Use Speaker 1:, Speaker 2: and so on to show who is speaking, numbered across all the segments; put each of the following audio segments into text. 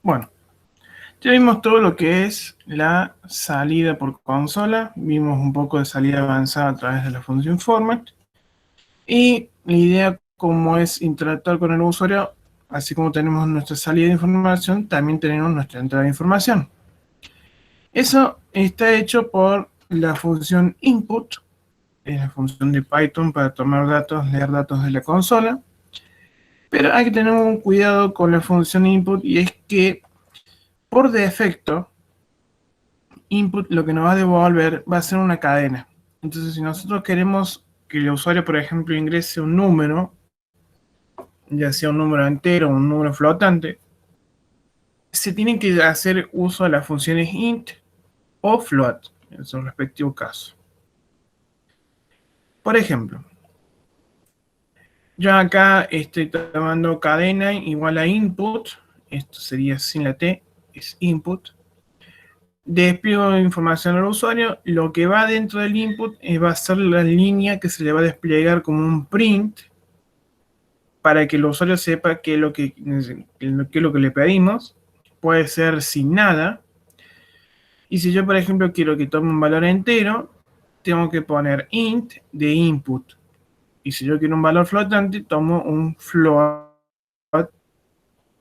Speaker 1: Bueno, ya vimos todo lo que es la salida por consola, vimos un poco de salida avanzada a través de la función format y la idea como es interactuar con el usuario, así como tenemos nuestra salida de información, también tenemos nuestra entrada de información. Eso está hecho por la función input, es la función de Python para tomar datos, leer datos de la consola, pero hay que tener un cuidado con la función input y es que por defecto input lo que nos va a devolver va a ser una cadena. Entonces, si nosotros queremos que el usuario, por ejemplo, ingrese un número, ya sea un número entero o un número flotante, se tiene que hacer uso de las funciones int o float en su respectivo caso. Por ejemplo, yo acá estoy tomando cadena igual a input, esto sería sin la T, es input. Despliego información al usuario, lo que va dentro del input va a ser la línea que se le va a desplegar como un print para que el usuario sepa qué es lo que le pedimos. Puede ser sin nada. Y si yo, por ejemplo, quiero que tome un valor entero, tengo que poner int de input. Y si yo quiero un valor flotante, tomo un float.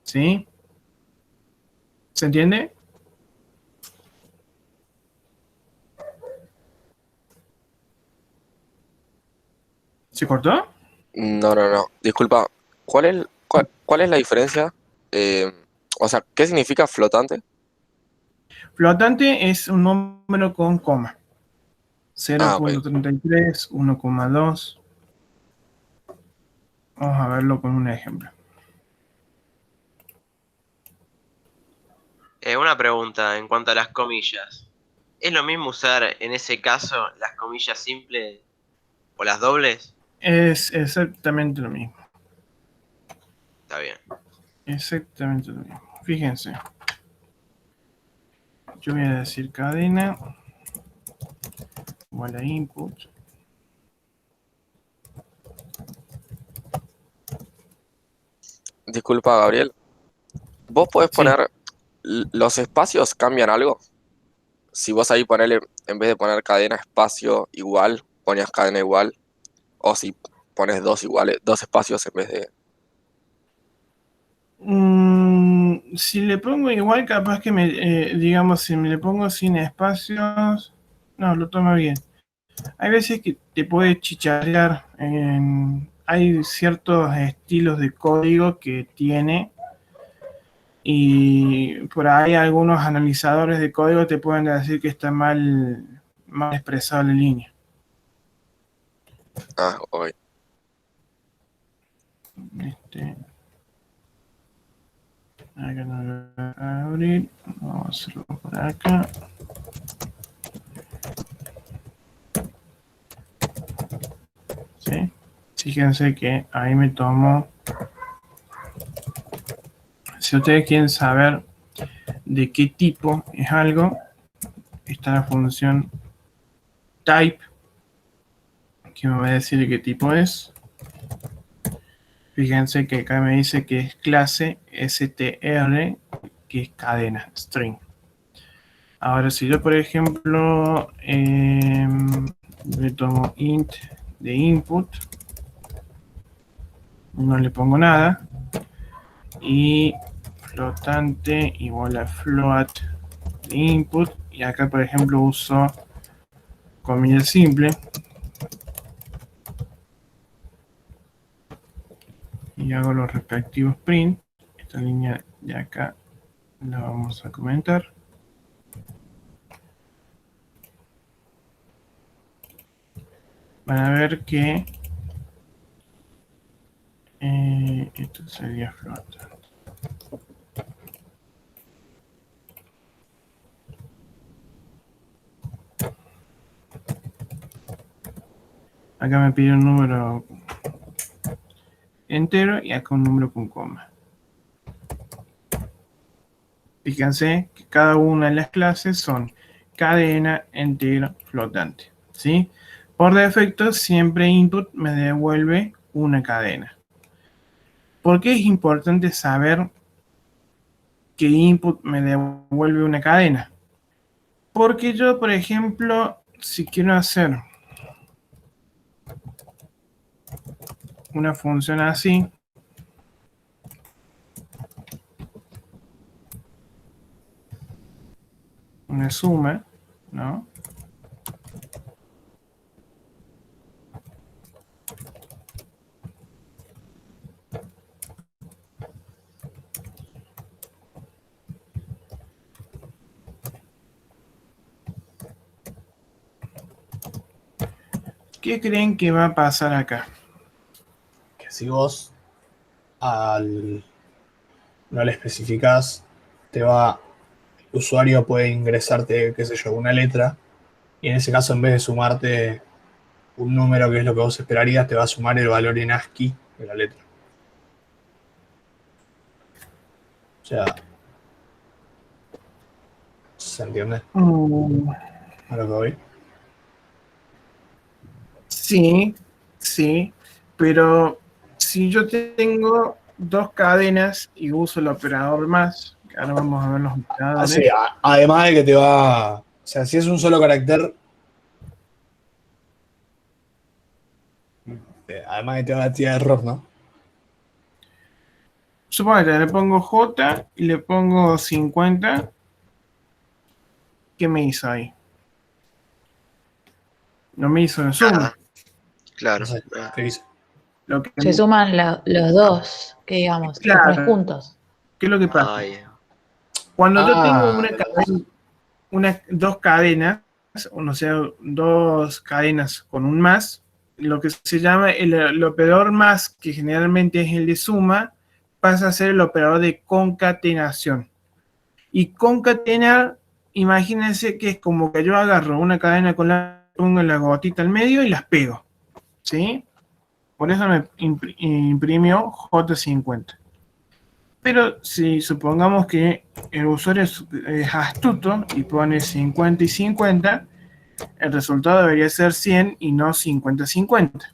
Speaker 1: ¿Sí? ¿Se entiende? ¿Se cortó?
Speaker 2: No, no, no. Disculpa, ¿cuál es la diferencia? Eh, o sea, ¿qué significa flotante?
Speaker 1: Flotante es un número con coma.
Speaker 2: Ah, ok.
Speaker 1: 0.33, 1,2. Vamos a verlo con un ejemplo.
Speaker 3: Una pregunta en cuanto a las comillas. ¿Es lo mismo usar en ese caso las comillas simples o las dobles?
Speaker 1: Es exactamente lo mismo.
Speaker 3: Está bien.
Speaker 1: Exactamente lo mismo. Fíjense. Yo voy a decir cadena igual a input.
Speaker 2: Disculpa, Gabriel. ¿Vos podés
Speaker 1: Sí.
Speaker 2: poner los espacios cambian algo? Si vos ahí ponele, en vez de poner cadena espacio igual, ponías cadena igual, o si pones dos iguales, dos espacios en vez de...
Speaker 1: Si le pongo igual, capaz que digamos, si me le pongo sin espacios, no, lo toma bien. Hay veces que te puede chicharrear. Hay ciertos estilos de código que tiene y por ahí algunos analizadores de código te pueden decir que está mal expresado la línea.
Speaker 2: Ah, ok.
Speaker 1: Este, acá no lo voy a abrir. Vamos a hacerlo por acá. ¿Sí? Fíjense que ahí me tomo. Si ustedes quieren saber de qué tipo es algo, está la función type, que me va a decir de qué tipo es. Fíjense que acá me dice que es clase str, que es cadena, string. Ahora, si yo, por ejemplo, le tomo int de input, no le pongo nada, y flotante igual a float de input, y acá, por ejemplo, uso comilla simple, y hago los respectivos print. Esta línea de acá la vamos a comentar. Van a ver que esto sería flotante. Acá me pide un número entero y acá un número con coma. Fíjense que cada una de las clases son cadena, entero, flotante. ¿Sí? Por defecto, siempre input me devuelve una cadena. ¿Por qué es importante saber que input me devuelve una cadena. Porque yo, por ejemplo, si quiero hacer una función así, una suma, ¿no? ¿Qué creen que va a pasar acá?
Speaker 4: Que si vos no le especificás, el usuario puede ingresarte, qué sé yo, una letra, y en ese caso, en vez de sumarte un número que es lo que vos esperarías, te va a sumar el valor en ASCII de la letra. O sea, ¿se entiende a lo que voy?
Speaker 1: Sí, sí, pero si yo tengo dos cadenas y uso el operador más, que ahora vamos a ver los operadores.
Speaker 4: Sí, además de que te va... O sea, si es un solo carácter, además de que te va a tirar error, ¿no?
Speaker 1: Suponete, le pongo J y le pongo 50. ¿Qué me hizo ahí? No me hizo en suma.
Speaker 3: Nada. Claro.
Speaker 4: No sé, ¿qué dice?
Speaker 1: Lo que,
Speaker 5: Se suman los dos, que digamos, los pones
Speaker 1: claro,
Speaker 5: juntos.
Speaker 1: ¿qué es lo que pasa?
Speaker 3: Ay,
Speaker 1: Cuando yo tengo
Speaker 4: Ah,
Speaker 1: dos cadenas, o sea, dos cadenas con un más, lo que se llama el operador más, que generalmente es el de suma, pasa a ser el operador de concatenación. Y concatenar, imagínense que es como que yo agarro una cadena con pongo la gotita al medio y las pego, ¿sí? Por eso me imprimió J50. Pero si supongamos que el usuario es astuto y pone 50 y 50, el resultado debería ser 100 y no 50-50.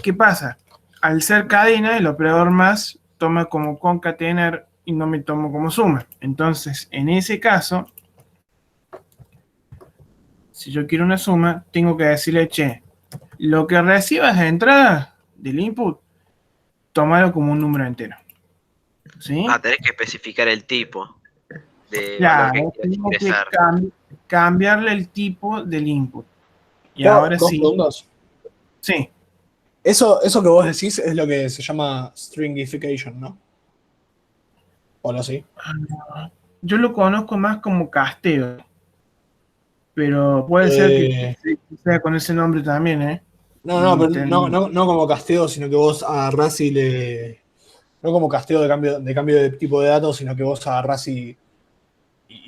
Speaker 1: ¿Qué pasa? Al ser cadena, el operador más toma como concatenar y no me tomo como suma. Entonces, en ese caso, si yo quiero una suma, tengo que decirle, che, lo que recibas de entrada del input, tómalo como un número entero. ¿Sí?
Speaker 3: tenés que especificar el tipo de valor que
Speaker 1: Claro,
Speaker 3: quieras
Speaker 1: tengo que
Speaker 3: ingresar.
Speaker 1: cambiarle el tipo del input. Y
Speaker 4: tengo
Speaker 1: ahora
Speaker 4: dos
Speaker 1: sí,
Speaker 4: preguntas.
Speaker 1: sí,
Speaker 4: Eso que vos decís es lo que se llama stringification, ¿no? ¿O no así?
Speaker 1: yo lo conozco más como casteo, pero puede ser que
Speaker 4: Eh,
Speaker 1: sea con ese nombre también, ¿eh?
Speaker 4: no, pero no como casteo, sino que vos agarrás y le... No como casteo de cambio de tipo de datos, sino que vos agarrás y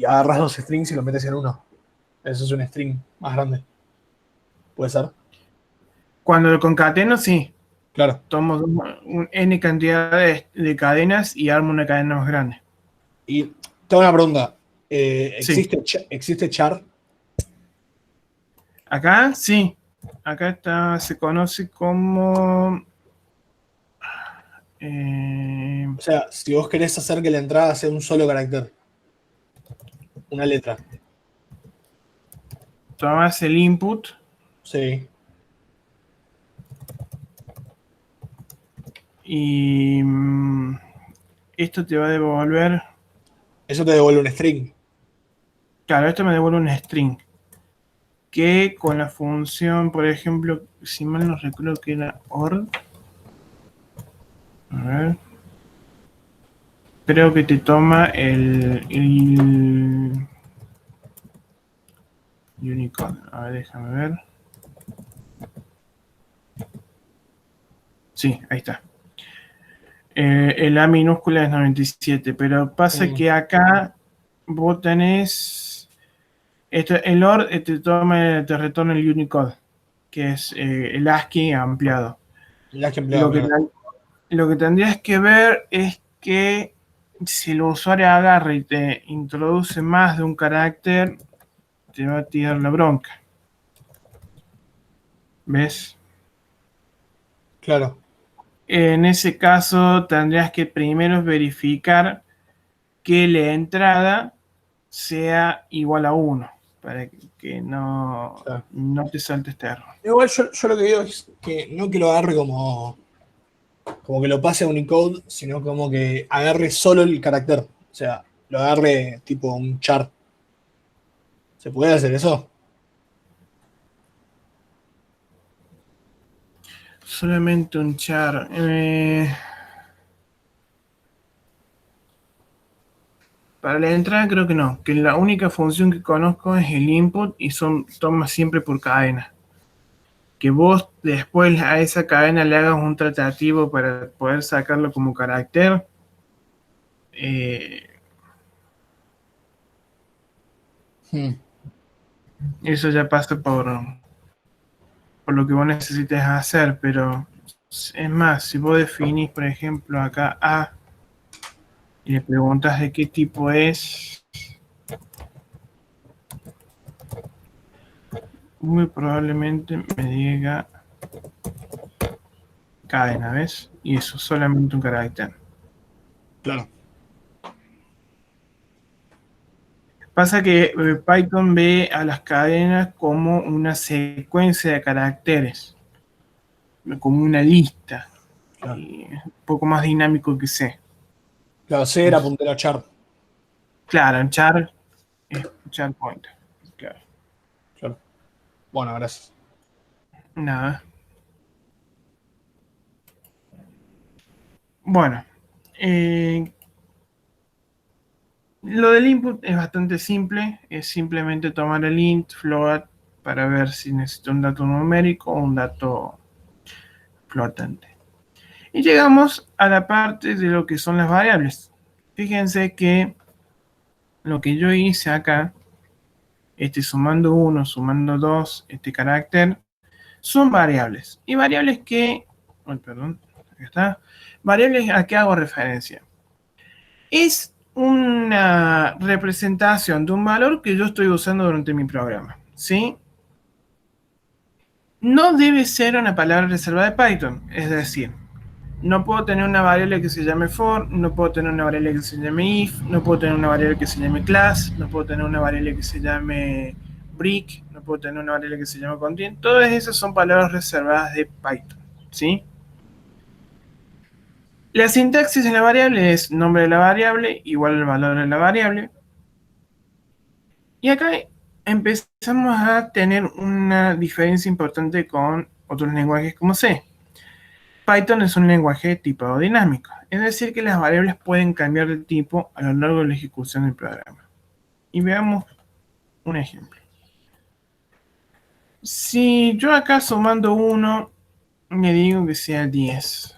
Speaker 4: agarrás dos strings y los metes en uno. Eso es un string más grande. ¿Puede ser?
Speaker 1: Cuando lo concateno, sí,
Speaker 4: Claro.
Speaker 1: tomo un n cantidad de cadenas y armo una cadena más grande.
Speaker 4: Y tengo una pregunta.
Speaker 1: Sí,
Speaker 4: ¿Existe char?
Speaker 1: acá sí, acá está, se conoce como...
Speaker 4: O sea, si vos querés hacer que la entrada sea un solo carácter, una letra.
Speaker 1: tomas el input
Speaker 4: Sí.
Speaker 1: y esto te va a devolver,
Speaker 4: Eso te devuelve un string.
Speaker 1: claro, esto me devuelve un string, que con la función, por ejemplo, si mal no recuerdo que era OR, a ver, creo que te toma el Unicode, a ver, déjame ver, sí, ahí está. El A minúscula es 97, pero pasa que acá vos tenés, el OR te retorna el Unicode, que es el ASCII ampliado.
Speaker 4: La que empleado,
Speaker 1: Lo que,
Speaker 4: claro.
Speaker 1: lo que tendrías que ver es que si el usuario agarra y te introduce más de un carácter, te va a tirar la bronca. ¿Ves?
Speaker 4: Claro.
Speaker 1: En ese caso tendrías que primero verificar que la entrada sea igual a 1, para que no,
Speaker 4: Claro.
Speaker 1: no te salte este error.
Speaker 4: Igual yo lo que digo es que no que lo agarre como que lo pase a Unicode, sino como que agarre solo el carácter. O sea, lo agarre tipo un char. ¿Se puede hacer eso?
Speaker 1: Solamente un char. Para la entrada creo que no, que la única función que conozco es el input y toma siempre por cadena. Que vos después a esa cadena le hagas un tratativo para poder sacarlo como carácter. Eso ya pasa por lo que vos necesites hacer, pero es más, si vos definís, por ejemplo, acá A y le preguntas de qué tipo es, muy probablemente me diga cadena, ¿ves? Y eso, solamente un carácter.
Speaker 4: Claro.
Speaker 1: Pasa que Python ve a las cadenas como una secuencia de caracteres, como una lista.
Speaker 4: Claro.
Speaker 1: Y es un poco más dinámico que C.
Speaker 4: Claro, C era puntero a char.
Speaker 1: Claro, en char es char pointer. Claro.
Speaker 4: Claro. Bueno, gracias.
Speaker 1: Nada. Bueno, lo del input es bastante simple. Es simplemente tomar el int, float, para ver si necesito un dato numérico o un dato flotante. Y llegamos a la parte de lo que son las variables. Fíjense que lo que yo hice acá, sumando 1, sumando 2, este carácter, son variables. Y variables que, perdón, acá está. Variables a qué hago referencia. Es una representación de un valor que yo estoy usando durante mi programa, ¿sí? No debe ser una palabra reservada de Python, es decir, no puedo tener una variable que se llame for, no puedo tener una variable que se llame if, no puedo tener una variable que se llame class, no puedo tener una variable que se llame break, no puedo tener una variable que se llame content. Todas esas son palabras reservadas de Python, ¿sí? La sintaxis de la variable es nombre de la variable igual al valor de la variable. Y acá empezamos a tener una diferencia importante con otros lenguajes como C. Python es un lenguaje tipado dinámico, es decir que las variables pueden cambiar de tipo a lo largo de la ejecución del programa. Y veamos un ejemplo. Si yo acá sumando 1, me digo que sea 10.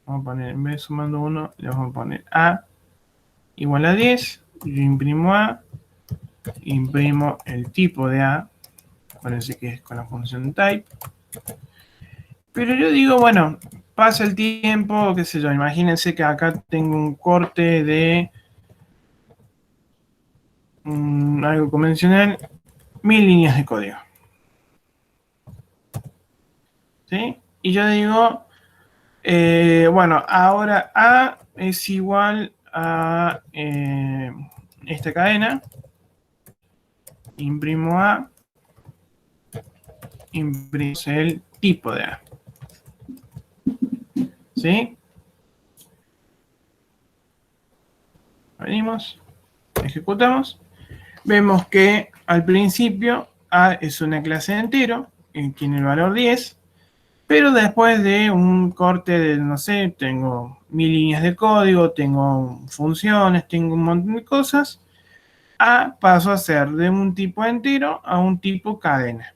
Speaker 1: Vamos a poner, en vez de sumando 1, le vamos a poner A igual a 10. Yo imprimo A, imprimo el tipo de A, parece que es con la función type. Pero yo digo, bueno, pasa el tiempo, qué sé yo, imagínense que acá tengo un corte de algo convencional, 1000 líneas de código. ¿Sí? Y yo digo, bueno, ahora A es igual a esta cadena, imprimo A, imprimo el tipo de A. ¿Sí? Venimos, ejecutamos. Vemos que al principio A es una clase entero, tiene el valor 10, pero después de un corte de, no sé, tengo 1000 líneas de código, tengo funciones, tengo un montón de cosas, A pasó a ser de un tipo entero a un tipo cadena.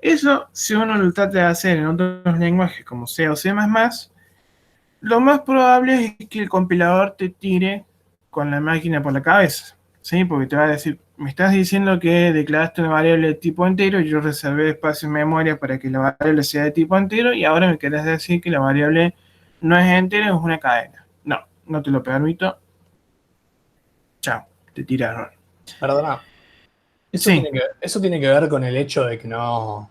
Speaker 1: Eso, si uno lo trata de hacer en otros lenguajes como C o C++, lo más probable es que el compilador te tire con la máquina por la cabeza, ¿sí? Porque te va a decir, me estás diciendo que declaraste una variable de tipo entero y yo reservé espacio en memoria para que la variable sea de tipo entero y ahora me querés decir que la variable no es entera, es una cadena. No, no te lo permito. Chao, te tiraron.
Speaker 4: Perdona.
Speaker 1: Sí.
Speaker 4: Eso tiene que ver con el hecho de que no.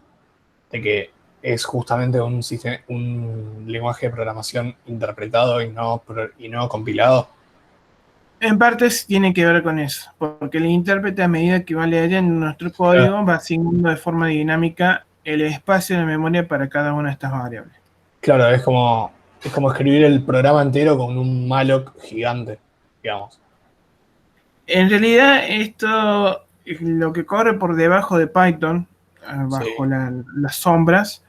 Speaker 4: De que es justamente un lenguaje de programación interpretado y no compilado.
Speaker 1: En parte tiene que ver con eso, porque el intérprete, a medida que va leyendo nuestro código, va asignando de forma dinámica el espacio de memoria para cada una de estas variables.
Speaker 4: Claro, es como escribir el programa entero con un malloc gigante, digamos.
Speaker 1: En realidad, esto, lo que corre por debajo de Python,
Speaker 4: Sí,
Speaker 1: bajo las sombras,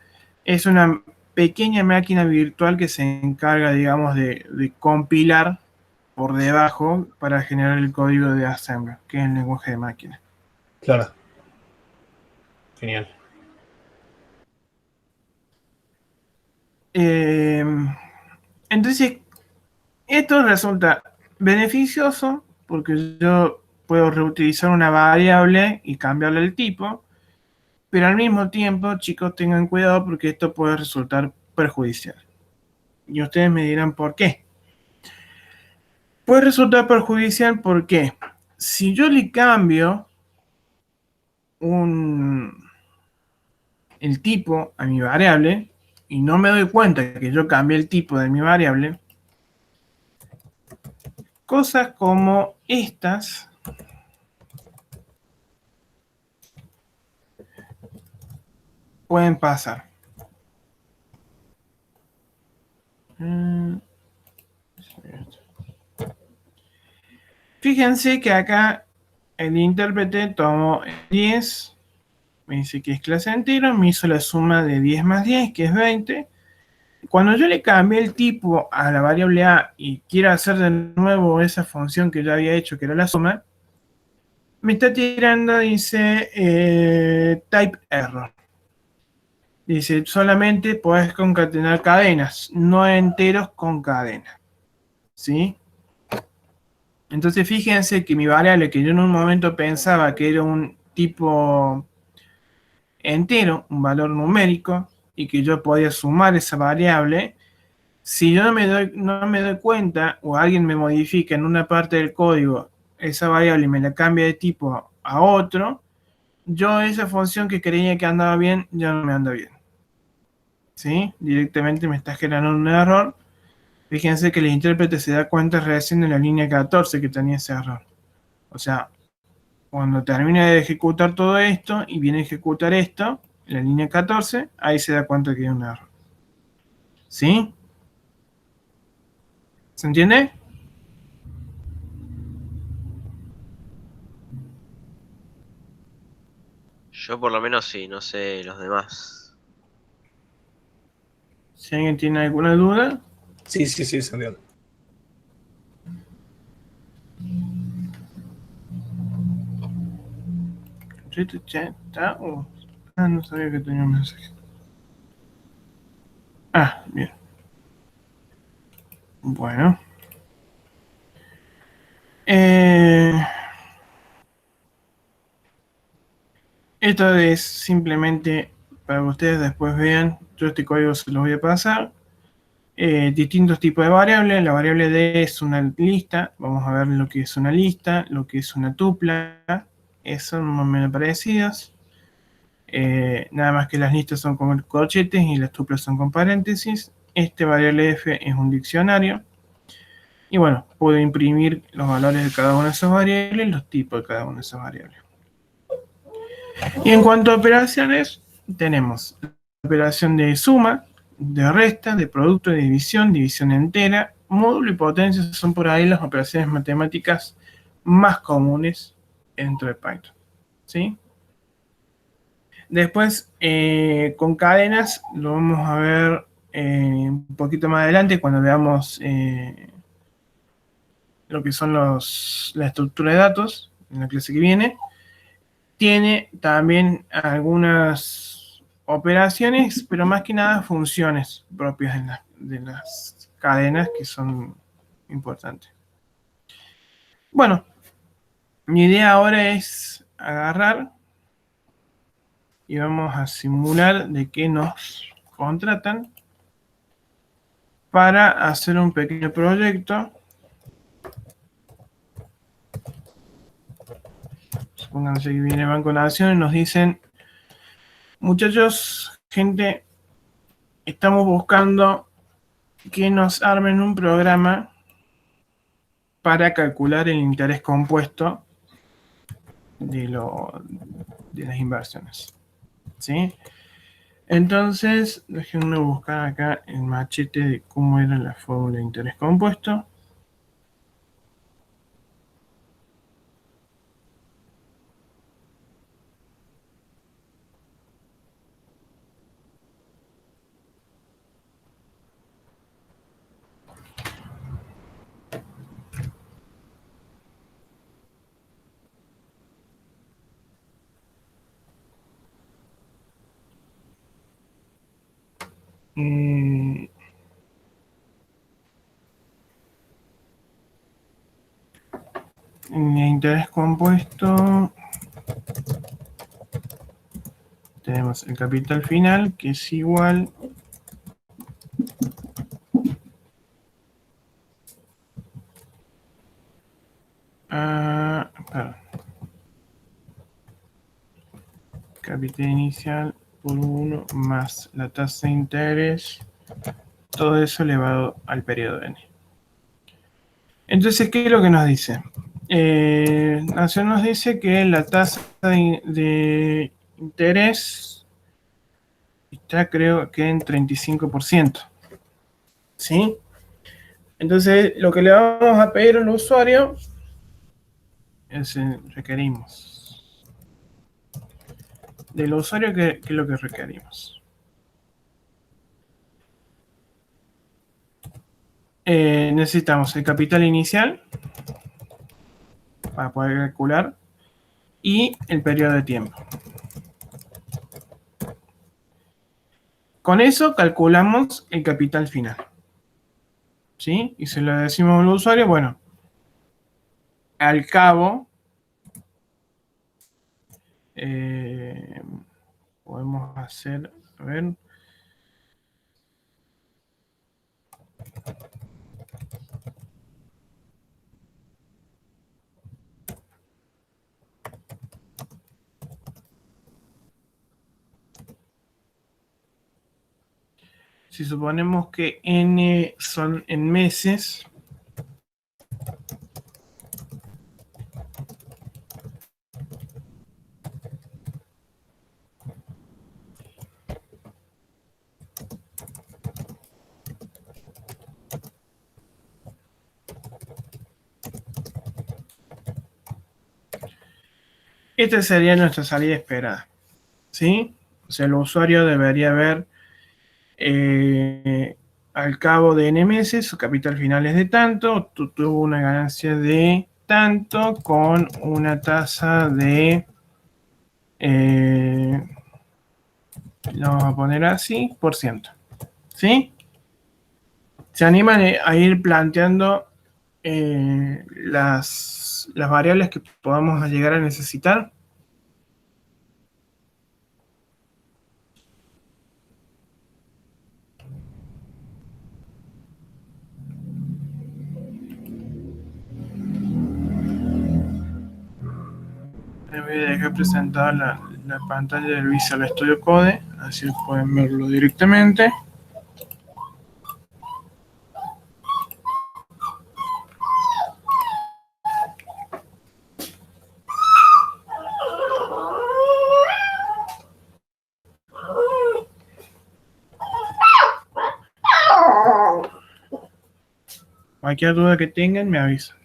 Speaker 1: es una pequeña máquina virtual que se encarga, digamos, de compilar por debajo para generar el código de assembler, que es el lenguaje de máquina.
Speaker 4: claro. Genial.
Speaker 1: Eh, entonces, esto resulta beneficioso porque yo puedo reutilizar una variable y cambiarle el tipo, pero al mismo tiempo, chicos, tengan cuidado porque esto puede resultar perjudicial. Y ustedes me dirán por qué. Puede resultar perjudicial porque si yo le cambio el tipo a mi variable y no me doy cuenta que yo cambié el tipo de mi variable, cosas como estas pueden pasar. Fíjense que acá el intérprete tomó 10, me dice que es clase entero, me hizo la suma de 10 más 10, que es 20. Cuando yo le cambié el tipo a la variable A y quiero hacer de nuevo esa función que yo había hecho, que era la suma, me está tirando, dice, type error. Dice, solamente puedes concatenar cadenas, no enteros con cadena. ¿Sí? Entonces fíjense que mi variable, que yo en un momento pensaba que era un tipo entero, un valor numérico, y que yo podía sumar esa variable, si yo no me doy cuenta o alguien me modifica en una parte del código esa variable y me la cambia de tipo a otro, yo esa función que creía que andaba bien, ya no me anda bien. ¿Sí? Directamente me está generando un error. Fíjense que el intérprete se da cuenta recién en la línea 14 que tenía ese error. O sea, cuando termina de ejecutar todo esto y viene a ejecutar esto, en la línea 14, ahí se da cuenta que hay un error. ¿Sí? ¿Se entiende?
Speaker 3: Yo por lo menos sí, no sé los demás.
Speaker 1: Si alguien tiene alguna duda,
Speaker 4: Sí, sí, sí, se entiende.
Speaker 1: ¿está? Ah, no sabía que tenía un mensaje. Ah, bien. Bueno. Eh, Esto es simplemente para que ustedes después vean. Yo este código se los voy a pasar. Distintos tipos de variables. La variable D es una lista. Vamos a ver lo que es una lista, lo que es una tupla. Son más o menos parecidas. Nada más que las listas son con corchetes y las tuplas son con paréntesis. Este variable F es un diccionario. Y bueno, puedo imprimir los valores de cada una de esas variables y los tipos de cada una de esas variables. Y en cuanto a operaciones, tenemos la operación de suma, de resta, de producto, de división, división entera, módulo y potencia son por ahí las operaciones matemáticas más comunes dentro de Python. ¿Sí? Después, con cadenas, lo vamos a ver un poquito más adelante cuando veamos lo que son la estructura de datos en la clase que viene. Tiene también algunas operaciones, pero más que nada funciones propias de las cadenas que son importantes. Bueno, mi idea ahora es agarrar y vamos a simular de que nos contratan para hacer un pequeño proyecto. Supónganse que viene Banco Nación y nos dicen, muchachos, gente, estamos buscando que nos armen un programa para calcular el interés compuesto de las inversiones. ¿Sí? Entonces, déjenme buscar acá el machete de cómo era la fórmula de interés compuesto. El interés compuesto, tenemos el capital final, que es igual a, perdón, capital inicial por 1 más la tasa de interés, todo eso elevado al periodo n. Entonces, ¿qué es lo que nos dice? Nación nos dice que la tasa de interés está, creo que en 35%. ¿Sí? Entonces, lo que le vamos a pedir al usuario es requerimos. Del usuario, ¿qué es lo que requerimos? Necesitamos el capital inicial para poder calcular y el periodo de tiempo. Con eso calculamos el capital final. ¿Sí? Y se lo decimos al usuario, bueno, al cabo, podemos hacer, a ver, si suponemos que n son en meses, esta sería nuestra salida esperada. ¿Sí? O sea, el usuario debería ver al cabo de n meses, su capital final es de tanto, tuvo una ganancia de tanto con una tasa de, lo vamos a poner así, por ciento. ¿Sí? ¿Se animan a ir planteando las variables que podamos llegar a necesitar? Les voy a dejar presentada la pantalla del Visual Studio Code, así pueden verlo directamente. Cualquier duda que tengan, me avisan.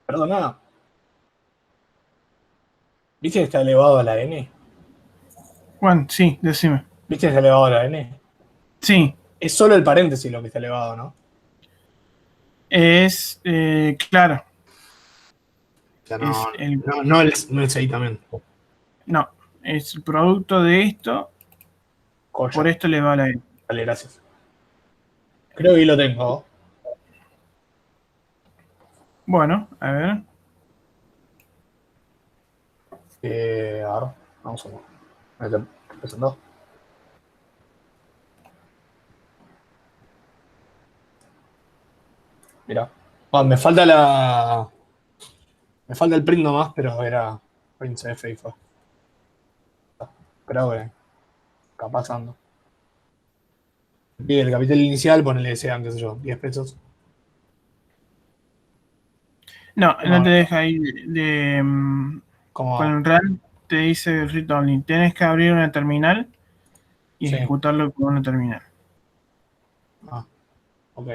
Speaker 4: Perdona. ¿Viste que está elevado a la n?
Speaker 1: Juan, sí, decime.
Speaker 4: ¿Viste que está elevado a la n?
Speaker 1: Sí,
Speaker 4: Es solo el paréntesis lo que está elevado, ¿no?
Speaker 1: es, claro,
Speaker 4: O sea,
Speaker 1: es el,
Speaker 4: no es ahí también.
Speaker 1: no, es el producto de esto, por
Speaker 4: Joya.
Speaker 1: esto le va a la N.
Speaker 4: Vale, gracias. Creo que ahí lo tengo.
Speaker 1: Bueno, a ver.
Speaker 4: A ver, vamos a ver. Ahí te presentó. Mira. Bueno, me falta el print nomás, pero era print CF y fue. Creo que capaz ando. Y el capital inicial, ponele, sean, qué sé yo, 10 pesos.
Speaker 1: No, no
Speaker 4: No,
Speaker 1: te deja ahí de, con
Speaker 4: como,
Speaker 1: el RAL te dice read only. Tienes que abrir una terminal y
Speaker 4: sí.
Speaker 1: ejecutarlo con una terminal.
Speaker 4: Ah, ok.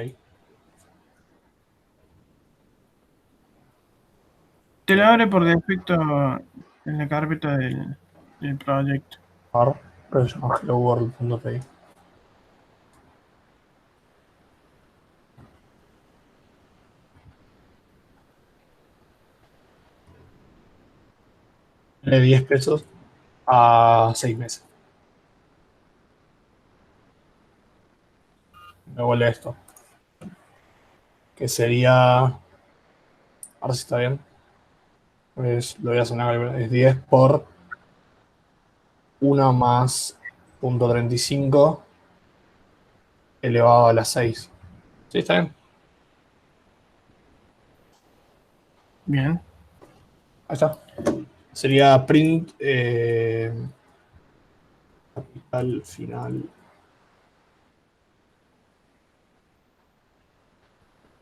Speaker 1: Te lo abre por defecto en la carpeta del proyecto.
Speaker 4: A ver, pero se llama helloworld.py. De 10 pesos a 6 meses. Me vuelve esto. Que sería. A ver si está bien. Pues lo voy a hacer una calculadora. Es 10 por 1 más 0.35 elevado a la 6. ¿Sí está bien?
Speaker 1: Bien.
Speaker 4: Ahí está. Sería print capital final.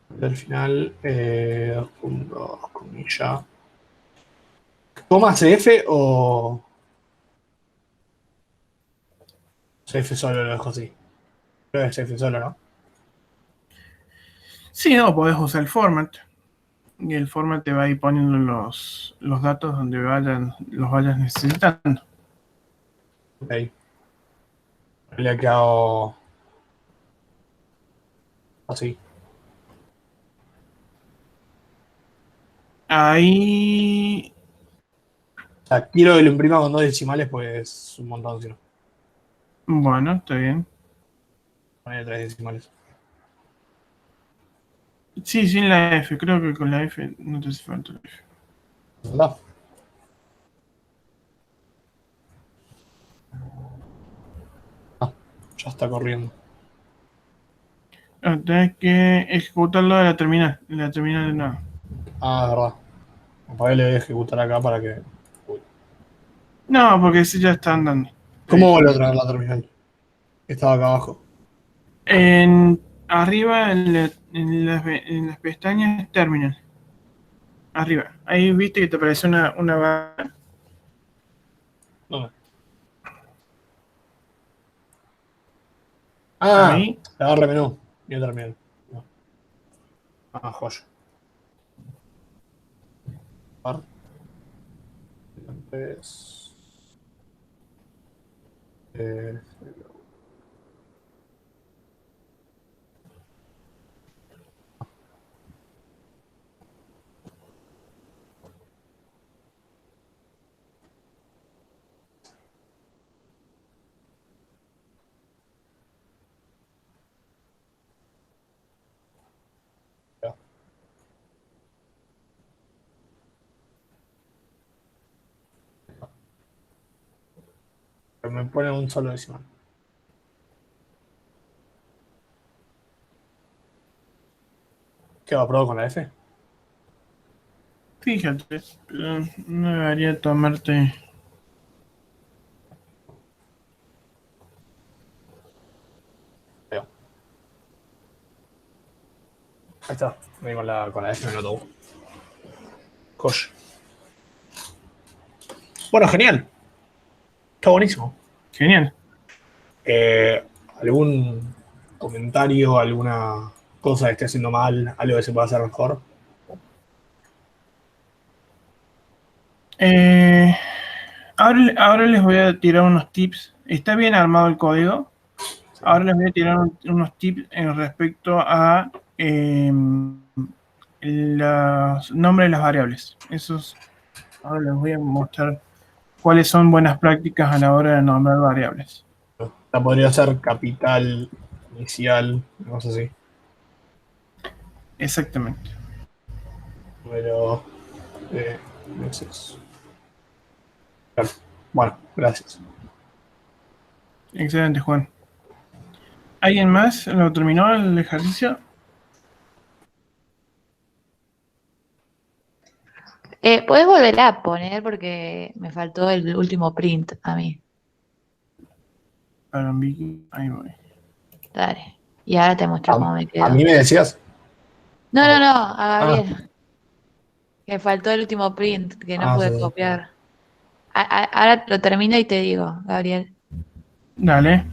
Speaker 4: Del final, dos puntos, comilla. ¿Coma CF o CF solo lo dejo así? Creo que es CF solo, ¿no?
Speaker 1: Sí, no, podés usar el format. Y el format te va a ir poniendo los datos donde los vayas necesitando.
Speaker 4: Ok. Le ha quedado así.
Speaker 1: Ahí.
Speaker 4: O sea, quiero que lo imprima con 2 decimales, pues un montón, si no.
Speaker 1: Bueno, está bien.
Speaker 4: Poner 3 decimales.
Speaker 1: Sí, sin la F. Creo que con la F no te hace falta la F.
Speaker 4: ¿Verdad? Ah, ya está corriendo.
Speaker 1: Ah, tenés que ejecutarlo de la terminal. En la terminal de nada.
Speaker 4: Ah, es verdad. Capaz que le voy a ejecutar acá para que. Uy.
Speaker 1: No, porque sí ya está andando.
Speaker 4: ¿Cómo vuelvo a traer la terminal? Estaba acá abajo.
Speaker 1: Arriba en las pestañas Terminal. Arriba. Ahí viste que te aparece una barra.
Speaker 4: ¿Dónde? Ah,
Speaker 1: Ahí.
Speaker 4: la barra de menú. Y otra terminal. No. Ah, joya. Bar. Entonces, eh, ya. Pero me pone un solo decimal. ¿Qué va a probar con la F?
Speaker 1: Fíjate. Pero no debería tomarte.
Speaker 4: Veo. Ahí está. Ahí con la F me lo tomo. Joya. Bueno, genial. Está buenísimo.
Speaker 1: Genial.
Speaker 4: ¿Algún comentario, alguna cosa que esté haciendo mal, algo que se pueda hacer mejor?
Speaker 1: Eh, ahora les voy a tirar unos tips. ¿Está bien armado el código? Ahora les voy a tirar unos tips respecto a los nombres de las variables. Ahora les voy a mostrar cuáles son buenas prácticas a la hora de nombrar variables.
Speaker 4: La podría ser capital, inicial, no sé si.
Speaker 1: Exactamente.
Speaker 4: Pero. Meses. Claro. Bueno, gracias.
Speaker 1: Excelente, Juan. ¿Alguien más lo terminó el ejercicio?
Speaker 5: ¿Podés volver a poner? Porque me faltó el último print a mí.
Speaker 1: Perdón, Vicky. Ahí voy.
Speaker 5: Dale. Y ahora te muestro cómo me
Speaker 4: ¿A
Speaker 5: quedó.
Speaker 4: mí me decías?
Speaker 5: No, no, no, a
Speaker 4: Ah,
Speaker 5: Gabriel. Que faltó el último print que no
Speaker 4: sí,
Speaker 5: pude
Speaker 4: sí.
Speaker 5: copiar. Ahora lo termino y te digo, Gabriel.
Speaker 1: Dale.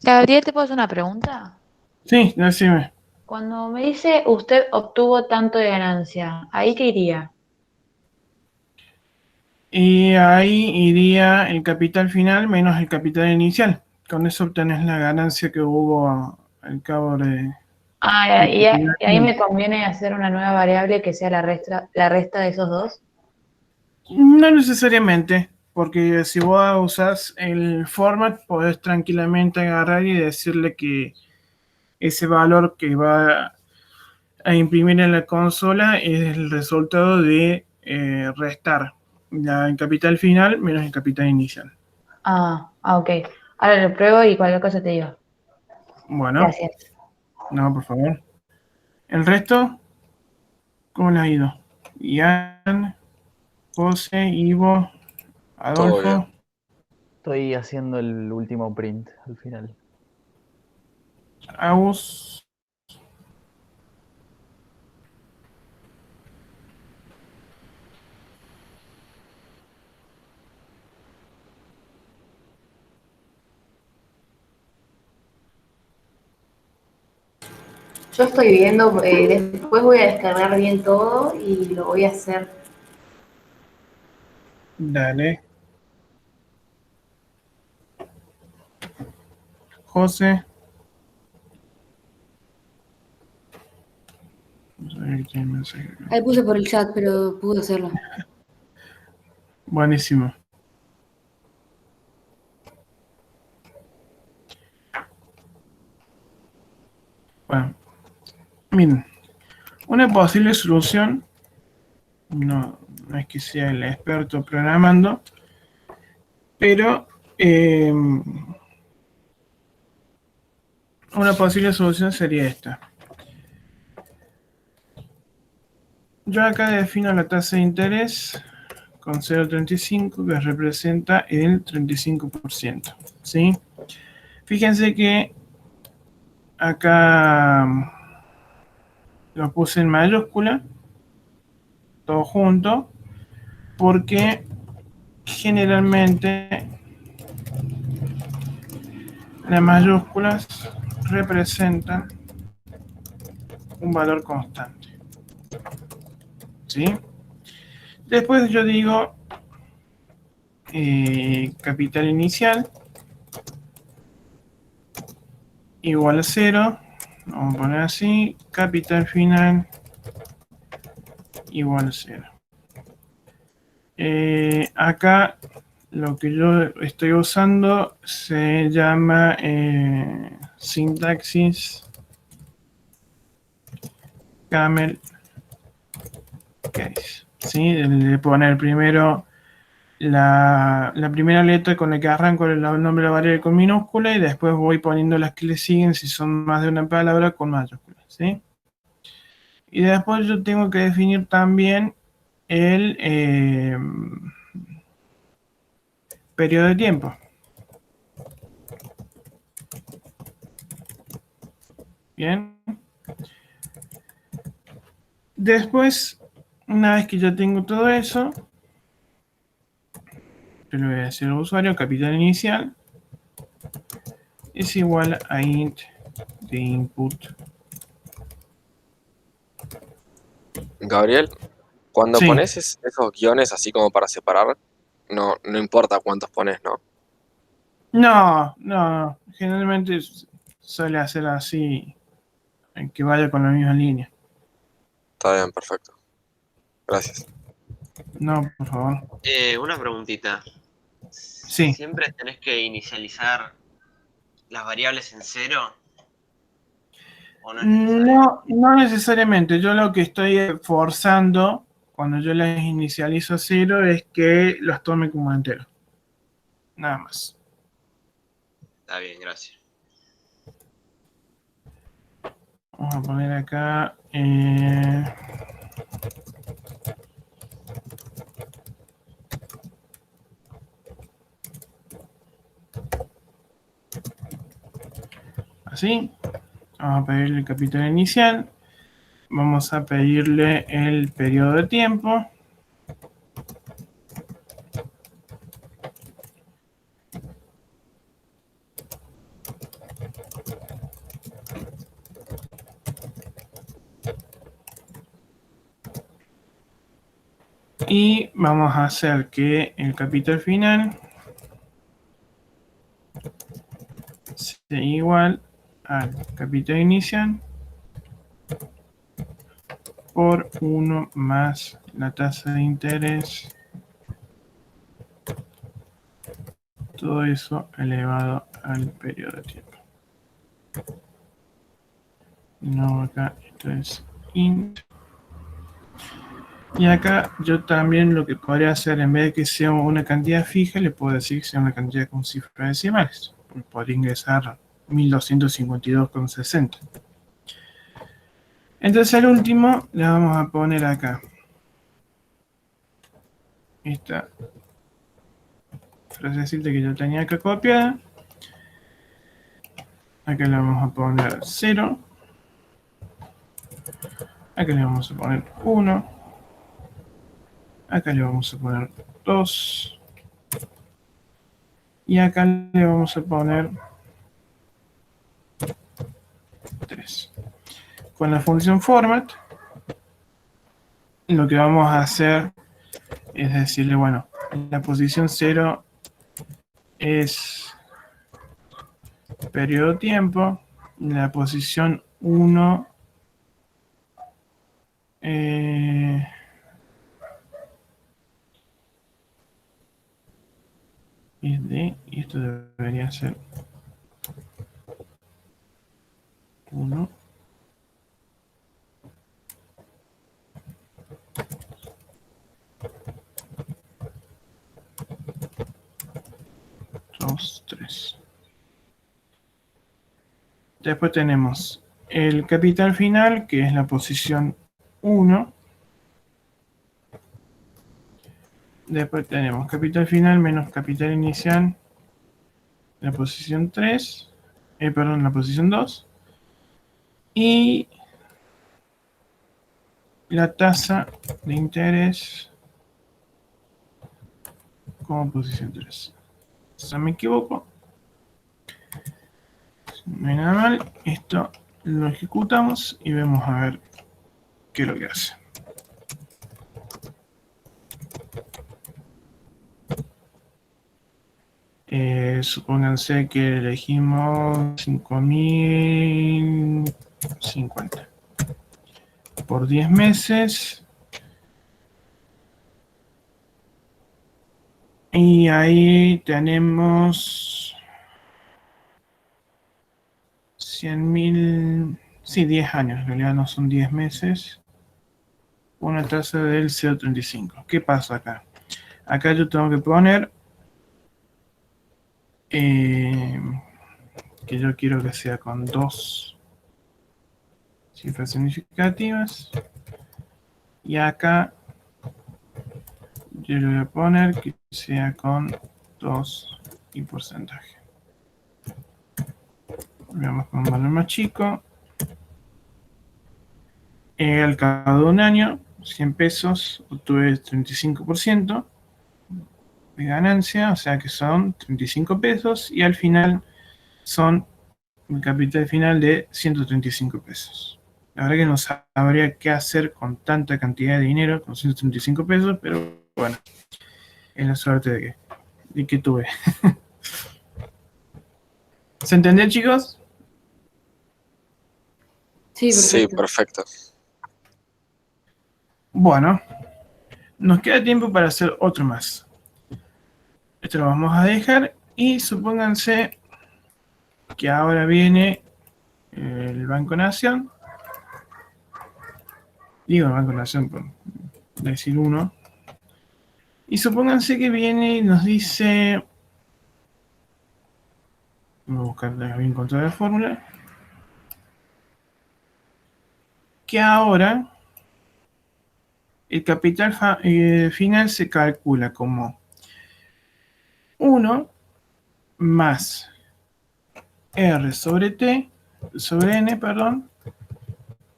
Speaker 5: Gabriel, ¿te puedo hacer una pregunta?
Speaker 1: Sí, decime.
Speaker 5: Cuando me dice usted obtuvo tanto de ganancia, ¿ahí qué iría?
Speaker 1: Y ahí iría el capital final menos el capital inicial. Con eso obtenés la ganancia que hubo al cabo
Speaker 5: Ah,
Speaker 1: de
Speaker 5: y,
Speaker 1: tu primer
Speaker 5: y ahí
Speaker 1: tiempo.
Speaker 5: me conviene hacer una nueva variable que sea la resta de esos dos.
Speaker 1: No necesariamente, porque si vos usás el format, podés tranquilamente agarrar y decirle que ese valor que va a imprimir en la consola es el resultado de restar el capital final menos el capital inicial.
Speaker 5: Ok. Ahora lo pruebo y cualquier cosa te digo.
Speaker 1: Bueno,
Speaker 5: Gracias.
Speaker 1: no, por favor. El resto, ¿cómo le ha ido? Ian, José, Ivo,
Speaker 2: Todo bien.
Speaker 1: Adolfo,
Speaker 6: Estoy haciendo el último print al final.
Speaker 1: Agus.
Speaker 7: Yo estoy viendo, después voy a descargar bien todo y lo voy a hacer.
Speaker 1: Dale. José. Vamos a ver qué hay mensaje acá.
Speaker 7: Ahí puse por el chat, pero pude hacerlo.
Speaker 1: Buenísimo. Bueno, miren, una posible solución, no es que sea el experto programando, pero Una posible solución sería esta. Yo acá defino la tasa de interés con 0,35 que representa el 35%. ¿Sí? Fíjense que acá lo puse en mayúscula, todo junto, porque generalmente las mayúsculas representan un valor constante. ¿Sí? Después yo digo capital inicial igual a 0. Vamos a poner así. Capital final igual a 0. Acá lo que yo estoy usando se llama sintaxis camel case. ¿Sí? De poner primero la primera letra con la que arranco el nombre de la variable con minúscula y después voy poniendo las que le siguen si son más de una palabra con mayúsculas. ¿Sí? Y después yo tengo que definir también el periodo de tiempo. Bien. Después, una vez que ya tengo todo eso, yo le voy a decir al usuario capital inicial es igual a int de input.
Speaker 2: Gabriel, cuando
Speaker 1: Sí.
Speaker 2: pones esos guiones así como para separar, no importa cuántos pones, ¿no?
Speaker 1: No. Generalmente suele hacer así, que vaya con la misma línea.
Speaker 2: Está bien, perfecto. Gracias.
Speaker 1: No, por favor.
Speaker 3: Una preguntita.
Speaker 1: Sí.
Speaker 3: ¿Siempre tenés que inicializar las variables en 0? ¿O no es necesario?
Speaker 1: No necesariamente. Yo lo que estoy forzando cuando yo las inicializo a 0 es que los tome como enteros. Nada más.
Speaker 3: Está bien, gracias.
Speaker 1: Vamos a poner acá. Así. Vamos a pedirle el capital inicial. Vamos a pedirle el periodo de tiempo. Y vamos a hacer que el capital final sea igual al capital inicial por 1 más la tasa de interés. Todo eso elevado al periodo de tiempo. No, acá esto es int. Y acá yo también lo que podría hacer, en vez de que sea una cantidad fija, le puedo decir que sea una cantidad con cifras decimales. Podría ingresar 1252,60. Entonces el último le vamos a poner acá. Esta frasecita que yo tenía que copiar. Acá le vamos a poner 0. Acá le vamos a poner 1. Acá le vamos a poner 2. Y acá le vamos a poner 3. Con la función format, lo que vamos a hacer es decirle, bueno, la posición 0 es periodo tiempo, la posición 1 es de, y esto debería ser 1. 2, 3. Después tenemos el capital final, que es la posición 1. Después tenemos capital final menos capital inicial, la posición 3. Perdón, la posición 2. Y la tasa de interés como posición 3. Si no me equivoco, no hay nada mal. Esto lo ejecutamos y vemos a ver qué es lo que hace. Supónganse que elegimos 5050 por 10 meses. Y ahí tenemos 100.000, sí, 10 años, en realidad no son 10 meses. Una tasa del 0,35. ¿Qué pasa acá? Acá yo tengo que poner que yo quiero que sea con 2 cifras significativas. Y acá yo le voy a poner que sea con 2 y porcentaje. Veamos con un valor más chico. Al cabo de un año, 100 pesos, obtuve 35% de ganancia, o sea que son 35 pesos, y al final son un capital final de 135 pesos. La verdad que no sabría qué hacer con tanta cantidad de dinero, con 135 pesos, pero bueno, es la suerte de que tuve. ¿Se entendió, chicos?
Speaker 7: Sí,
Speaker 2: Sí,
Speaker 7: perfecto.
Speaker 2: perfecto.
Speaker 1: Bueno, nos queda tiempo para hacer otro más. Esto lo vamos a dejar y supónganse que ahora viene el Banco Nación. Digo el Banco Nación por decir uno. Y supónganse que viene y nos dice... Voy a buscar bien con toda la fórmula. Que ahora el capital final se calcula como 1 más R sobre T, sobre N, perdón,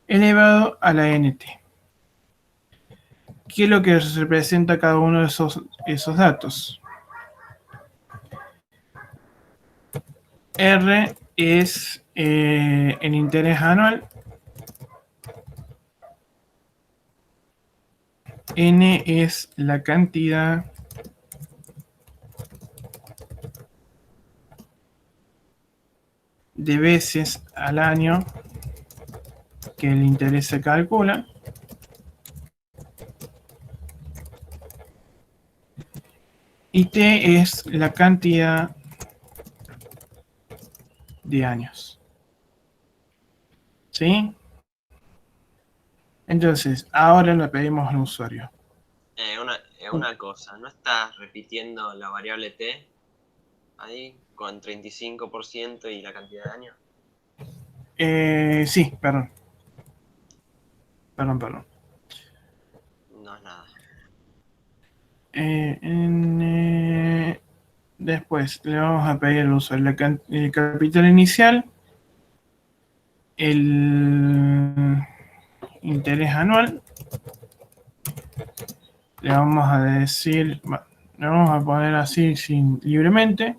Speaker 1: elevado a la NT. ¿Qué es lo que representa cada uno de esos datos? R es el interés anual. N es la cantidad de veces al año que el interés se calcula. Y T es la cantidad de años. ¿Sí? Entonces, ahora le pedimos al usuario.
Speaker 3: Una cosa, ¿no estás repitiendo la variable t ahí con 35% y la cantidad de años?
Speaker 1: Sí, perdón. Perdón.
Speaker 3: No es nada.
Speaker 1: Después le vamos a pedir al usuario el capital inicial, el interés anual. Le vamos a decir, le vamos a poner así libremente.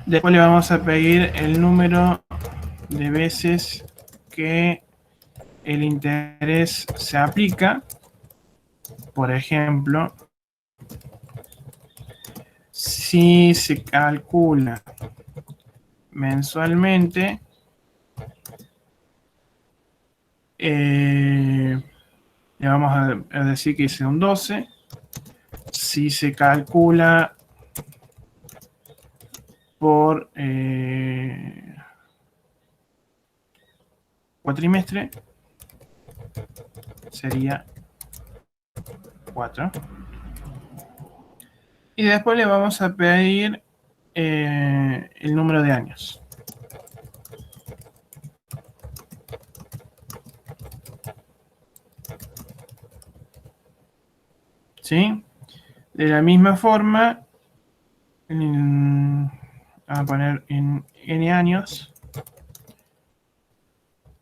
Speaker 1: Después le vamos a pedir el número de veces que el interés se aplica. Por ejemplo, si se calcula mensualmente, le vamos a decir que sea un 12. Si se calcula por cuatrimestre, sería 4. Y después le vamos a pedir el número de años. ¿Sí? De la misma forma, vamos a poner en n años,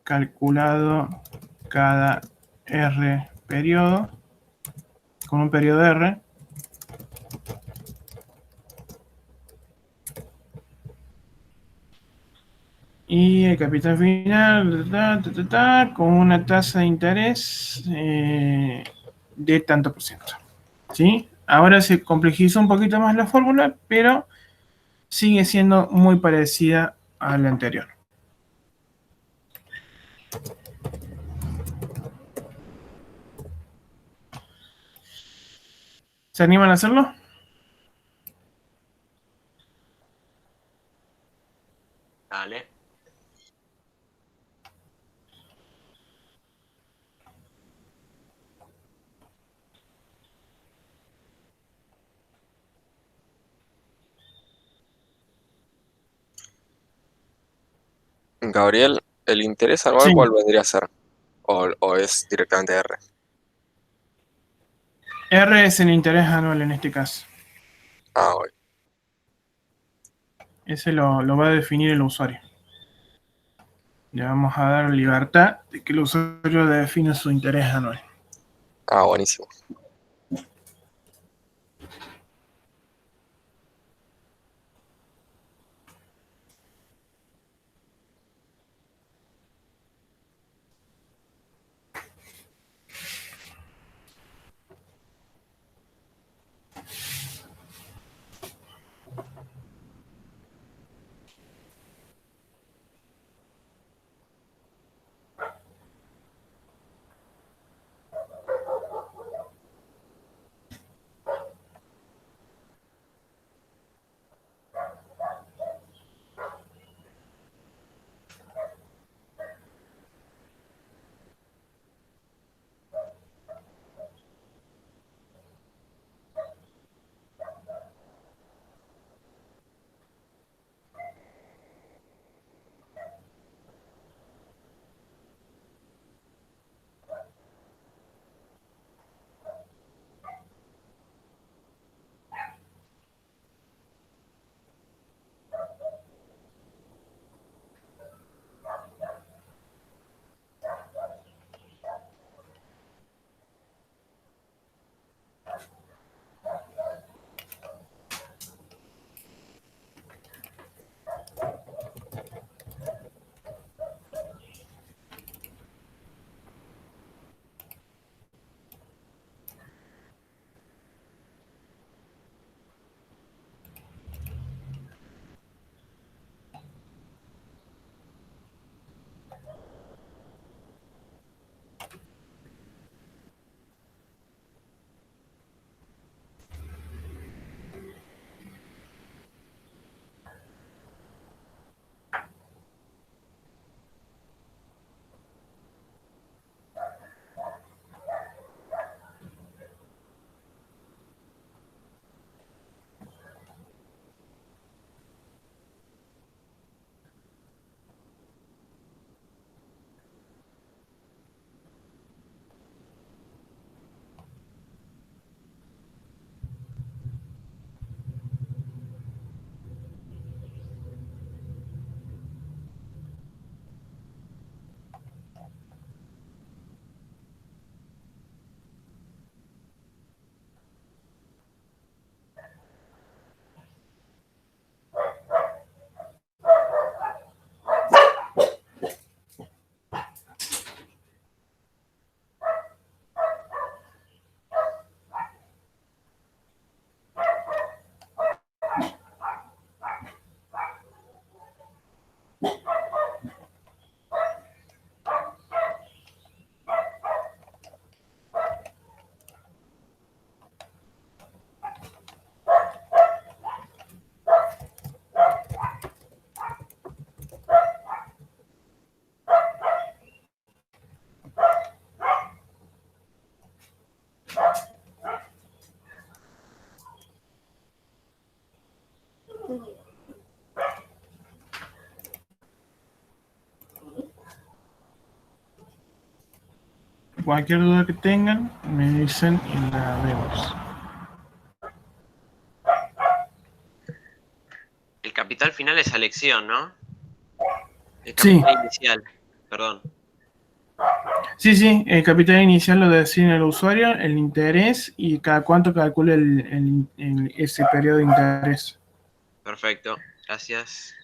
Speaker 1: calculado cada r periodo, con un periodo r. Y el capital final, con una tasa de interés de tanto por ciento. ¿Sí? Ahora se complejiza un poquito más la fórmula, pero sigue siendo muy parecida a la anterior. ¿Se animan a hacerlo?
Speaker 3: Dale.
Speaker 2: Gabriel, ¿el interés anual
Speaker 1: Sí.
Speaker 2: cuál vendría a ser? ¿O es directamente R?
Speaker 1: R es el interés anual en este caso.
Speaker 2: Ah, ok.
Speaker 1: Ese lo va a definir el usuario. Le vamos a dar libertad de que el usuario define su interés anual.
Speaker 2: Ah, buenísimo.
Speaker 1: cualquier duda que tengan, me dicen y la vemos.
Speaker 3: El capital final es elección, ¿no? El
Speaker 1: Sí.
Speaker 3: capital inicial, perdón.
Speaker 1: Sí, el capital inicial lo define el usuario, el interés y cada cuánto calcula ese periodo de interés.
Speaker 3: Perfecto, gracias.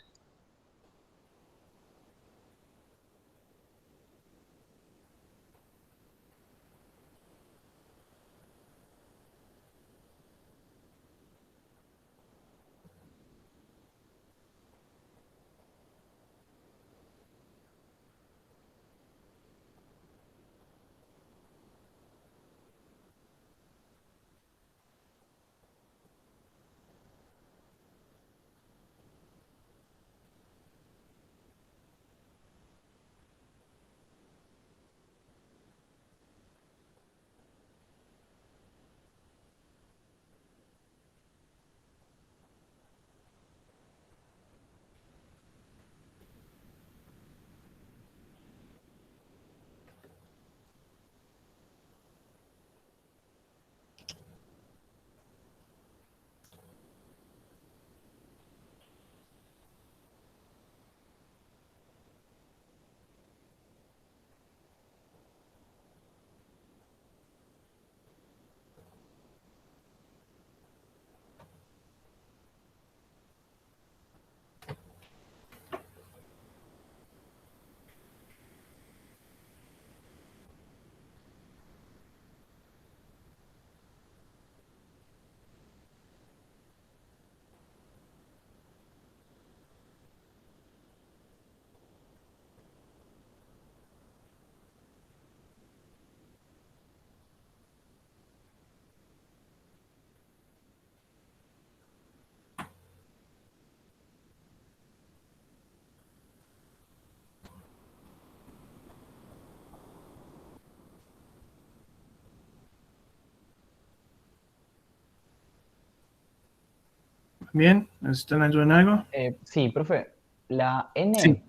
Speaker 1: ¿Bien? ¿Necesitan ayuda en algo?
Speaker 6: Sí, profe, la
Speaker 1: Sí.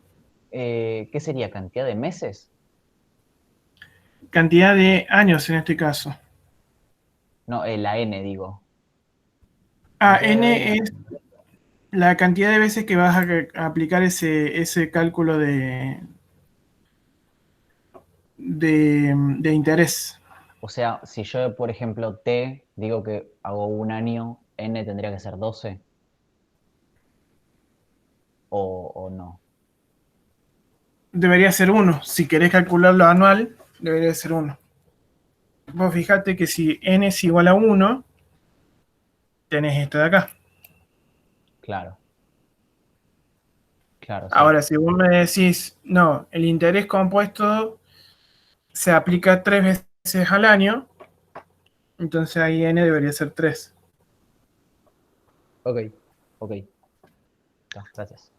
Speaker 6: N, ¿qué sería? ¿Cantidad de meses?
Speaker 1: Cantidad de años en este caso.
Speaker 6: No, la N, digo.
Speaker 1: N
Speaker 6: Cantidad de...
Speaker 1: es la cantidad de veces que vas a aplicar ese cálculo de interés.
Speaker 6: O sea, si yo, por ejemplo, T, digo que hago un año, N tendría que ser 12. O no.
Speaker 1: Debería ser 1. Si querés calcularlo anual, debería ser 1. Vos fijate que si n es igual a 1, tenés esto de acá.
Speaker 6: Claro. Claro, sí.
Speaker 1: Ahora, si vos me decís, no, el interés compuesto se aplica 3 veces al año, entonces ahí n debería ser 3.
Speaker 6: Ok, ok. No, gracias.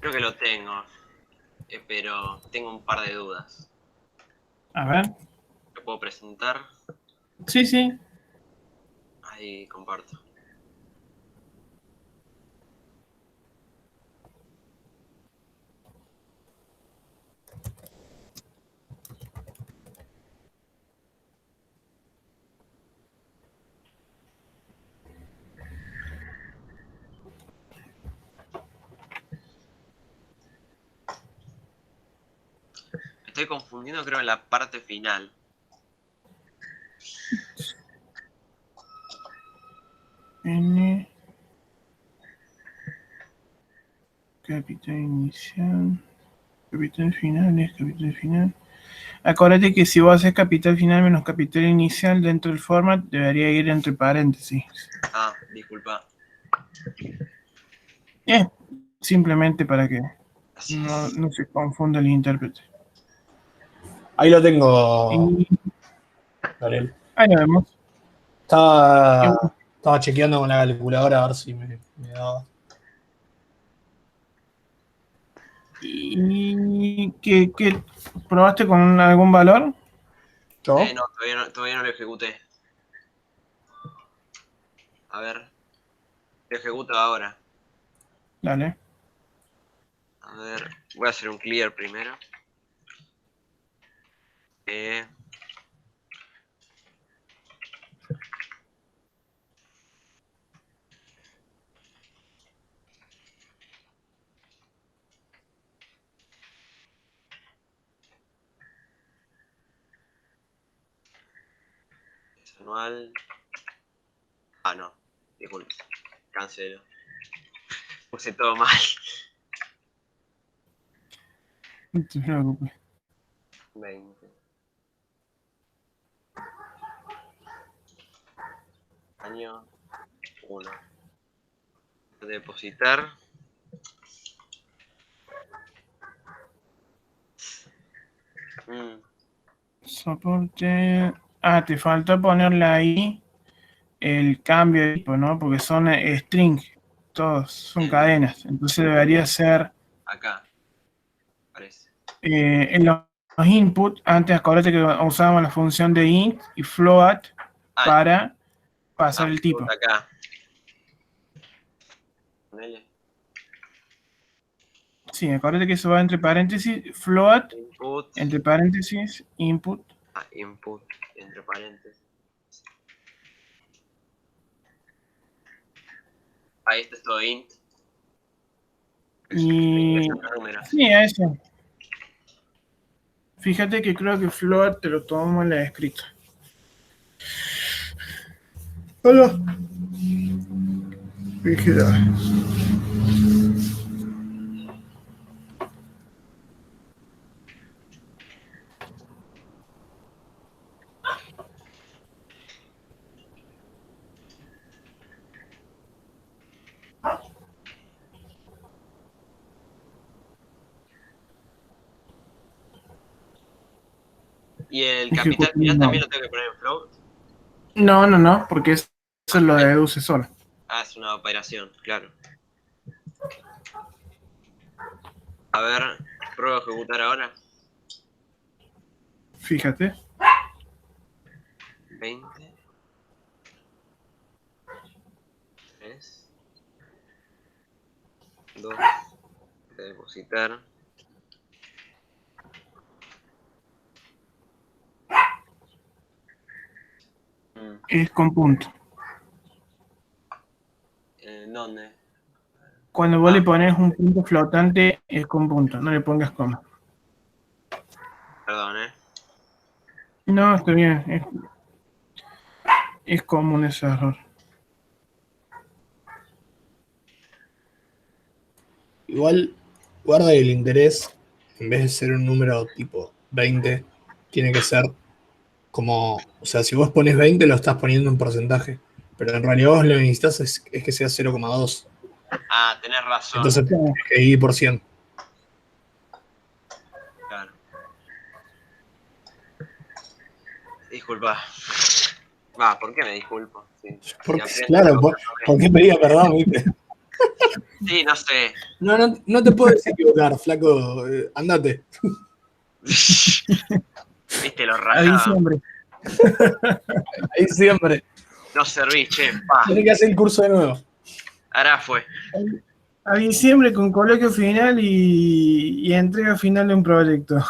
Speaker 3: Creo que lo tengo, pero tengo un par de dudas.
Speaker 1: A ver.
Speaker 3: ¿Lo puedo presentar?
Speaker 1: Sí, sí.
Speaker 3: Ahí comparto. Me estoy confundiendo, creo, en la parte final.
Speaker 1: N. Capital inicial. Capital final es capital final. Acuérdate que si vos haces capital final menos capital inicial dentro del format, debería ir entre paréntesis.
Speaker 3: Ah, disculpa.
Speaker 1: Simplemente para que
Speaker 3: Gracias.
Speaker 1: no se confunda el intérprete.
Speaker 4: Ahí lo tengo,
Speaker 1: Y
Speaker 4: Gabriel.
Speaker 1: ahí lo vemos.
Speaker 4: Estaba chequeando con la calculadora a ver si me daba.
Speaker 1: ¿Y qué probaste con algún valor?
Speaker 4: ¿Yo?
Speaker 3: No, todavía no lo ejecuté. A ver. Lo ejecuto ahora.
Speaker 1: Dale.
Speaker 3: A ver. Voy a hacer un clear primero. Anual. Ah, no. Disculpe. Cancelo. Puse todo mal.
Speaker 1: No te preocupes.
Speaker 3: 20. Año 1. Depositar.
Speaker 1: Soporte. Ah, te faltó ponerle ahí el cambio de tipo, ¿no? Porque son string. Todos son cadenas. Entonces debería ser
Speaker 3: Acá. Parece.
Speaker 1: en los input. Antes acuérdate que usábamos la función de int y float para pasar el tipo.
Speaker 3: Acá. Ponele.
Speaker 1: Sí, acuérdate que eso va entre paréntesis, float,
Speaker 3: Input.
Speaker 1: entre paréntesis, input.
Speaker 3: Input. Entre paréntesis. Ahí está todo int.
Speaker 1: Y sí, a eso. Fíjate que creo que float te lo tomo en la escrita. Hola.
Speaker 3: ¿Y el capital final también lo tengo que poner en float?
Speaker 1: No, porque eso lo deduce solo.
Speaker 3: Ah, es una operación, claro. A ver, pruebo a ejecutar ahora.
Speaker 1: Fíjate.
Speaker 3: 20. 3. 2. Depositar.
Speaker 1: Es con punto.
Speaker 3: ¿Dónde?
Speaker 1: Cuando vos le pones un punto flotante, es con punto. No le pongas coma.
Speaker 3: Perdón,
Speaker 1: No, está bien. Es común ese error.
Speaker 4: Igual, guarda que el interés, en vez de ser un número tipo 20, tiene que ser como, o sea, si vos pones 20 lo estás poniendo en porcentaje, pero en realidad vos lo que necesitas es que sea 0,2.
Speaker 3: Ah, tenés razón.
Speaker 4: Entonces tienes que ir por 100.
Speaker 3: Claro. Disculpa. Va, ¿por qué me disculpo? Sí,
Speaker 4: Claro, ¿por qué pedía perdón, viste?
Speaker 3: Sí, no sé.
Speaker 4: No te puedes equivocar, flaco. Andate.
Speaker 3: Viste, lo
Speaker 1: A
Speaker 3: rajaba.
Speaker 1: diciembre.
Speaker 4: Ahí siempre.
Speaker 3: No servís, che, pa.
Speaker 4: Tienes que hacer el curso de nuevo.
Speaker 3: Ahora fue.
Speaker 1: A diciembre con coloquio final y entrega final de un proyecto.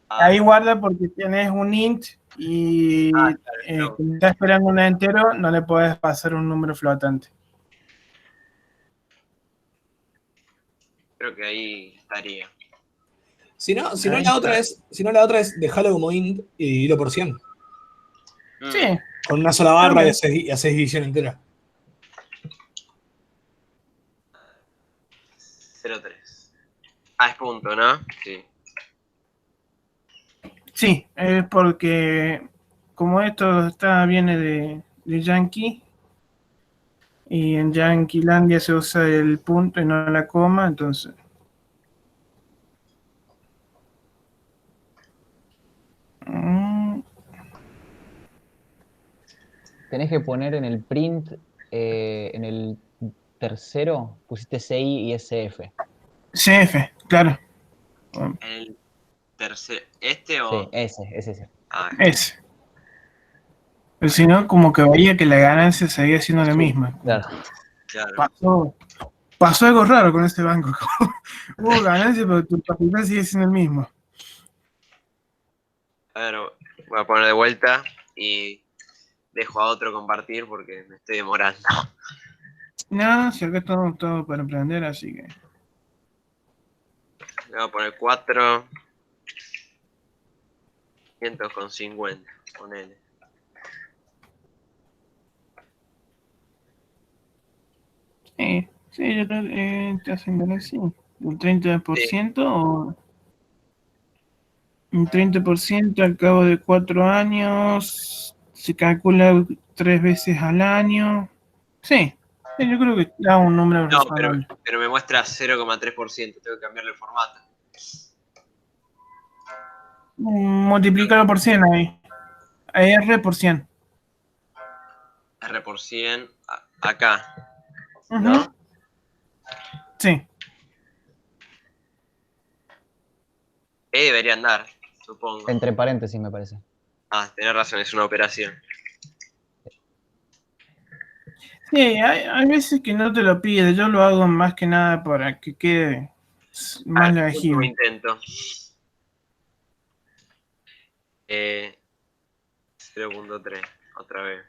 Speaker 1: Ahí guarda porque tienes un int y
Speaker 3: claro.
Speaker 1: como está esperando un entero, no le puedes pasar un número flotante.
Speaker 3: Creo que ahí estaría.
Speaker 4: Si no,
Speaker 1: Ahí
Speaker 4: la
Speaker 1: está.
Speaker 4: otra es dejarlo como int y hilo por 100.
Speaker 1: Sí,
Speaker 4: Con una sola barra y
Speaker 1: también.
Speaker 4: haces división entera.
Speaker 3: 0,3. Ah, es punto, ¿no? Sí.
Speaker 1: Sí, es porque como esto viene de Yankee y en Yanquilandia se usa el punto y no la coma, entonces. Mm,
Speaker 6: Tenés que poner en el print, en el tercero, pusiste CI y SF.
Speaker 1: CF, claro.
Speaker 3: El tercer. ¿Este o...?
Speaker 6: Sí, ese.
Speaker 3: Ah,
Speaker 1: Ese. Pero si no, como que veía que la ganancia seguía siendo la misma.
Speaker 6: Claro.
Speaker 3: claro.
Speaker 1: Pasó algo raro con este banco. Hubo ganancia, pero tu capital sigue siendo el mismo.
Speaker 3: A ver, voy a poner de vuelta y dejo a otro compartir porque me estoy demorando.
Speaker 1: No, si acá estamos todo para emprender, así que.
Speaker 3: Le voy a poner 4. 500,50. Ponele.
Speaker 1: Sí, yo creo que te hacen ganar así. Un 30% o un 30% al cabo de 4 años. Se calcula 3 veces al año. Sí, yo creo que da un número
Speaker 3: No,
Speaker 1: razonable.
Speaker 3: pero me muestra 0,3%. Tengo que cambiarle el formato.
Speaker 1: Multiplícalo por 100 ahí. R por 100.
Speaker 3: R por 100. Acá.
Speaker 1: Ujú.
Speaker 3: ¿No?
Speaker 1: Sí.
Speaker 3: Debería andar, supongo.
Speaker 6: Entre paréntesis, me parece.
Speaker 3: Ah, tenés razón, es una operación.
Speaker 1: Sí, hay veces que no te lo pide. Yo lo hago más que nada para que quede más
Speaker 3: Último
Speaker 1: legible.
Speaker 3: intento. 0,3. Otra vez.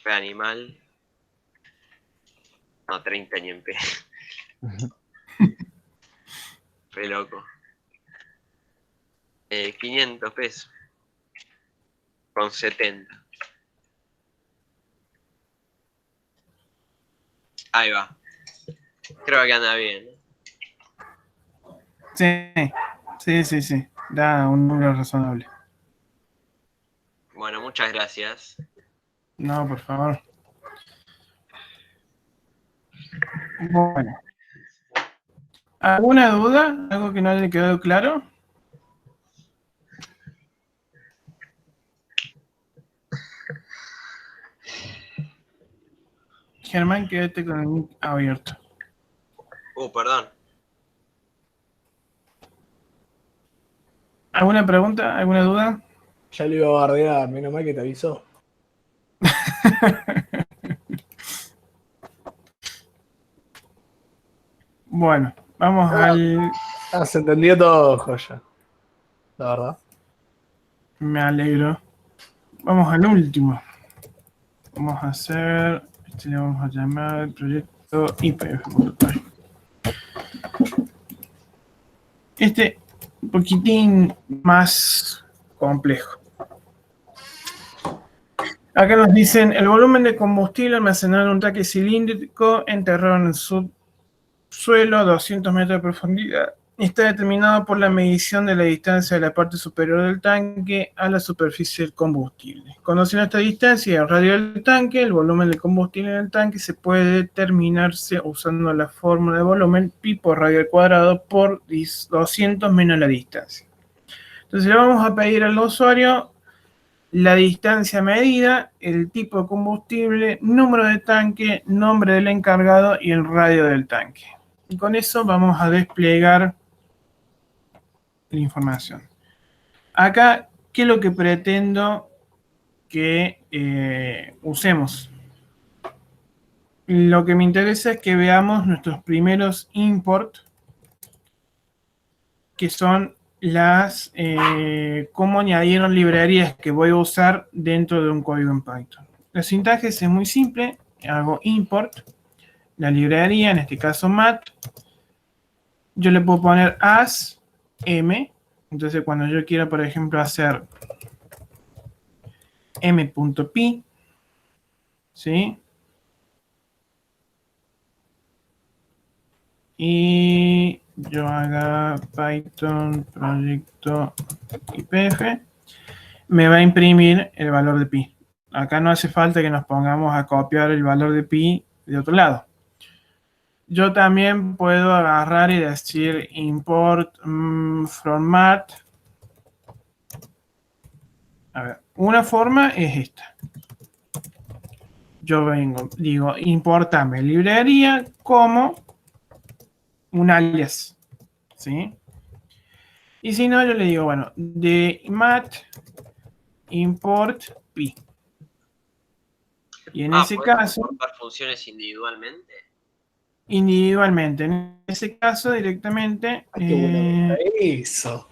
Speaker 3: Fue animal. No, 30 ni en pedo. Re loco. 500 pesos. Con 70. Ahí va. Creo que anda bien.
Speaker 1: Sí. Da un número razonable.
Speaker 3: Bueno, muchas gracias.
Speaker 1: No, por favor. Bueno. ¿Alguna duda? ¿Algo que no haya quedado claro? Germán, quédate con el mic abierto.
Speaker 3: Perdón.
Speaker 1: ¿Alguna pregunta? ¿Alguna duda?
Speaker 4: Ya lo iba a bardear, menos mal que te avisó.
Speaker 1: Bueno, vamos al...
Speaker 4: Se entendió todo, joya. La verdad.
Speaker 1: Me alegro. Vamos al último. Vamos a hacer... le vamos a llamar proyecto IPF. Un poquitín más complejo. Acá nos dicen, el volumen de combustible almacenado en un tanque cilíndrico enterrado en el subsuelo a 200 metros de profundidad está determinado por la medición de la distancia de la parte superior del tanque a la superficie del combustible. Conociendo esta distancia y el radio del tanque, el volumen de combustible en el tanque se puede determinarse usando la fórmula de volumen pi por radio al cuadrado por 200 menos la distancia. Entonces le vamos a pedir al usuario la distancia medida, el tipo de combustible, número de tanque, nombre del encargado y el radio del tanque. Y con eso vamos a desplegar la información. Acá, ¿qué es lo que pretendo que usemos? Lo que me interesa es que veamos nuestros primeros import, que son cómo añadieron librerías que voy a usar dentro de un código en Python. La sintaxis es muy simple, hago import, la librería, en este caso mat, yo le puedo poner as m, entonces cuando yo quiera, por ejemplo, hacer m.py, ¿sí? Y yo haga Python proyecto IPF, me va a imprimir el valor de pi. Acá no hace falta que nos pongamos a copiar el valor de pi de otro lado. Yo también puedo agarrar y decir import from mat. A ver, una forma es esta. Yo digo, importame librería como un alias, ¿sí? Y si no, yo le digo, bueno, de mat import pi. Y en ese
Speaker 3: ¿podemos
Speaker 1: caso,
Speaker 3: importar funciones individualmente?
Speaker 1: individualmente, en ese caso directamente...
Speaker 4: Ay, qué bueno que está eso.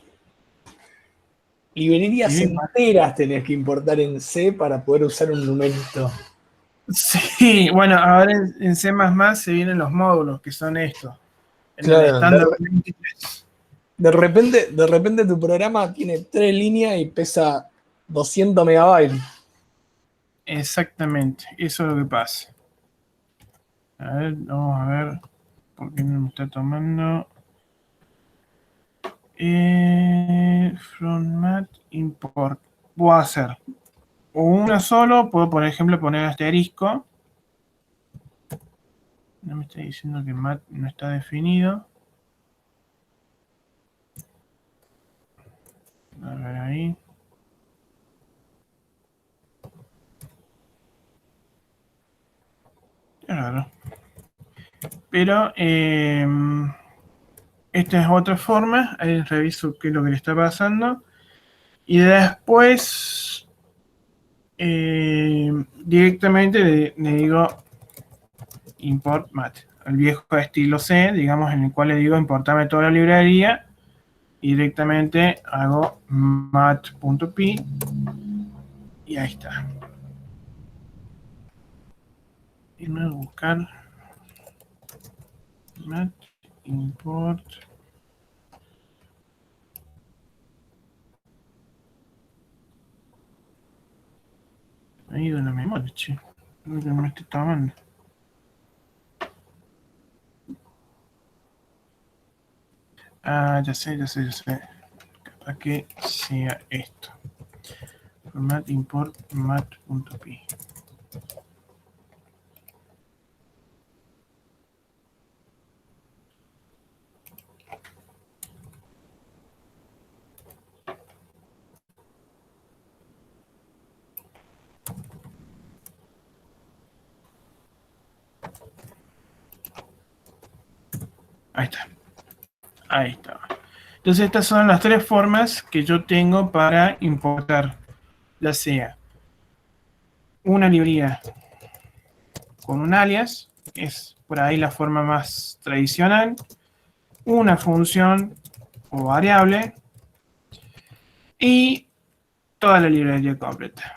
Speaker 4: Librerías
Speaker 1: sí,
Speaker 4: enteras tenés que importar en C para poder usar un numerito.
Speaker 1: sí, bueno, ahora en C++ se vienen los módulos, que son estos. En el
Speaker 4: Claro,
Speaker 1: estándar 23.
Speaker 4: de repente tu programa tiene 3 líneas y pesa 200 megabytes.
Speaker 1: Exactamente, eso es lo que pasa. A ver, vamos a ver por qué no me está tomando. From mat import. Voy a hacer una solo, puedo por ejemplo poner asterisco. No me está diciendo que mat no está definido. A ver ahí. Claro. Pero esta es otra forma. Ahí reviso qué es lo que le está pasando. Y después directamente le digo import mat. El viejo estilo C, digamos, en el cual le digo importarme toda la librería. Y directamente hago mat.py. Y ahí está. Irme a buscar mat import. Me ha ido la memoria, che. Lo que me estoy tomando. Ah, ya sé. Capaz que sea esto. Format import mat.py. Ahí está. Ahí está. Entonces estas son las tres formas que yo tengo para importar, ya sea una librería con un alias, es por ahí la forma más tradicional, una función o variable y toda la librería completa.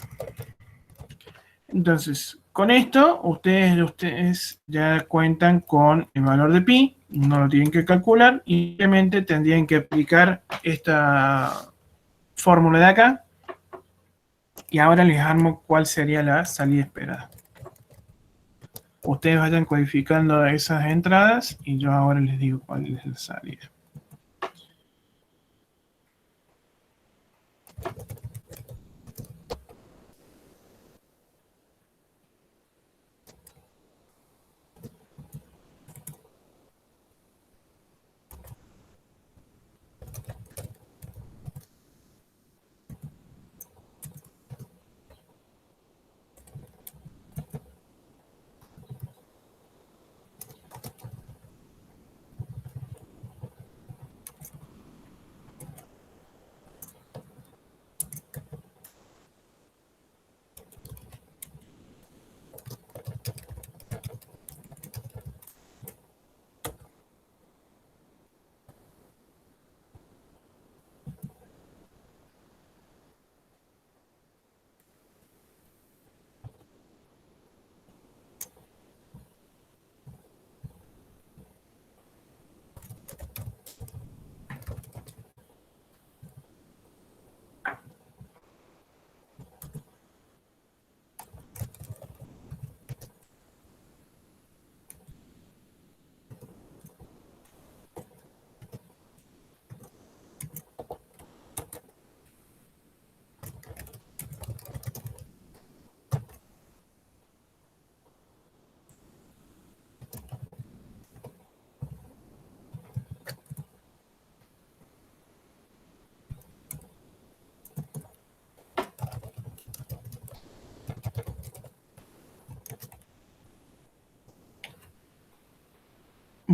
Speaker 1: Entonces, con esto, ustedes ya cuentan con el valor de pi, no lo tienen que calcular, y simplemente tendrían que aplicar esta fórmula de acá, y ahora les armo cuál sería la salida esperada. Ustedes vayan codificando esas entradas, y yo ahora les digo cuál es la salida.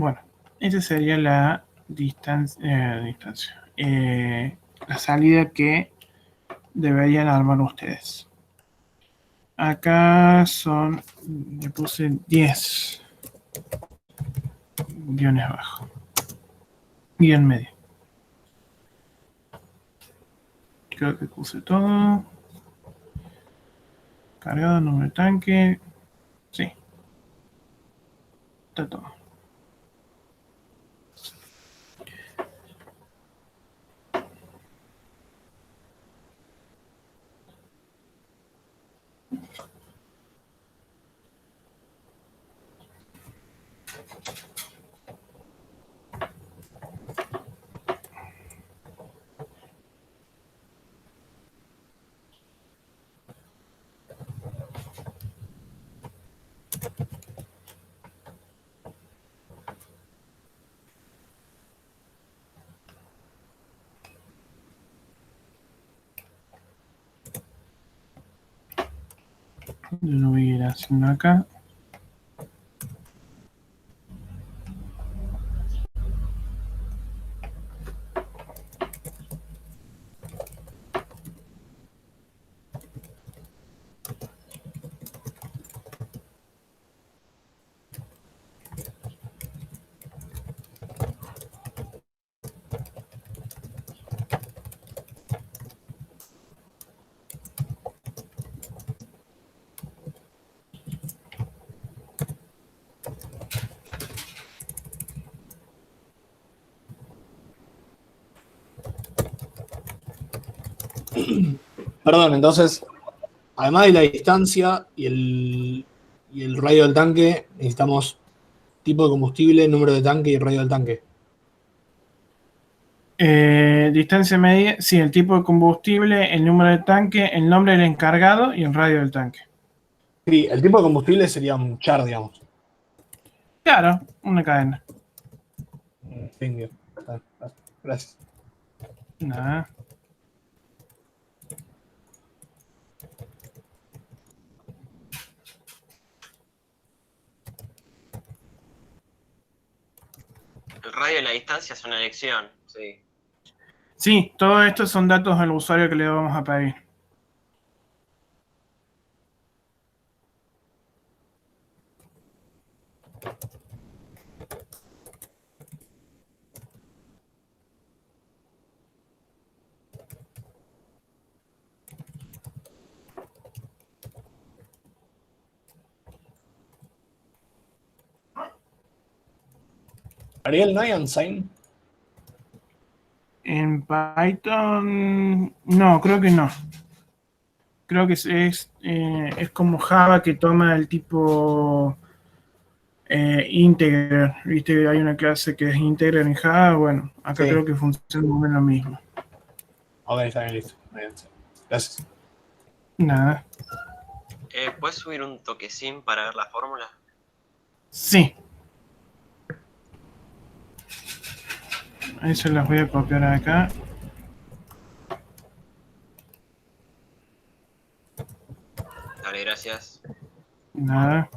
Speaker 1: Bueno, esa sería la la salida que deberían armar ustedes. Acá son, le puse 10 guiones abajo, guión medio. Creo que puse todo. Cargado, número de tanque. Sí, está todo. Yo lo voy a ir haciendo acá.
Speaker 4: Perdón, entonces, además de la distancia y el radio del tanque, necesitamos tipo de combustible, número de tanque y radio del tanque.
Speaker 1: Distancia media, sí, el tipo de combustible, el número de tanque, el nombre del encargado y el radio del tanque.
Speaker 4: Sí, el tipo de combustible sería un char, digamos.
Speaker 1: Claro, una cadena.
Speaker 4: Finger. Gracias.
Speaker 1: Nada.
Speaker 3: El radio y la distancia es una elección, sí.
Speaker 1: Sí, todo esto son datos del usuario que le vamos a pedir.
Speaker 4: Ariel, ¿no hay unsign?
Speaker 1: En Python, no, creo que no. Creo que es como Java que toma el tipo integer. Viste que hay una clase que es integer en Java. Bueno, acá
Speaker 4: Sí.
Speaker 1: creo que funciona muy bien lo mismo.
Speaker 4: Ok, está bien, listo. Bien, sí. Gracias.
Speaker 1: Nada.
Speaker 3: ¿Puedes subir un toquecín para ver la fórmula?
Speaker 1: Sí. Eso las voy a copiar acá.
Speaker 3: Dale, gracias.
Speaker 1: Nada.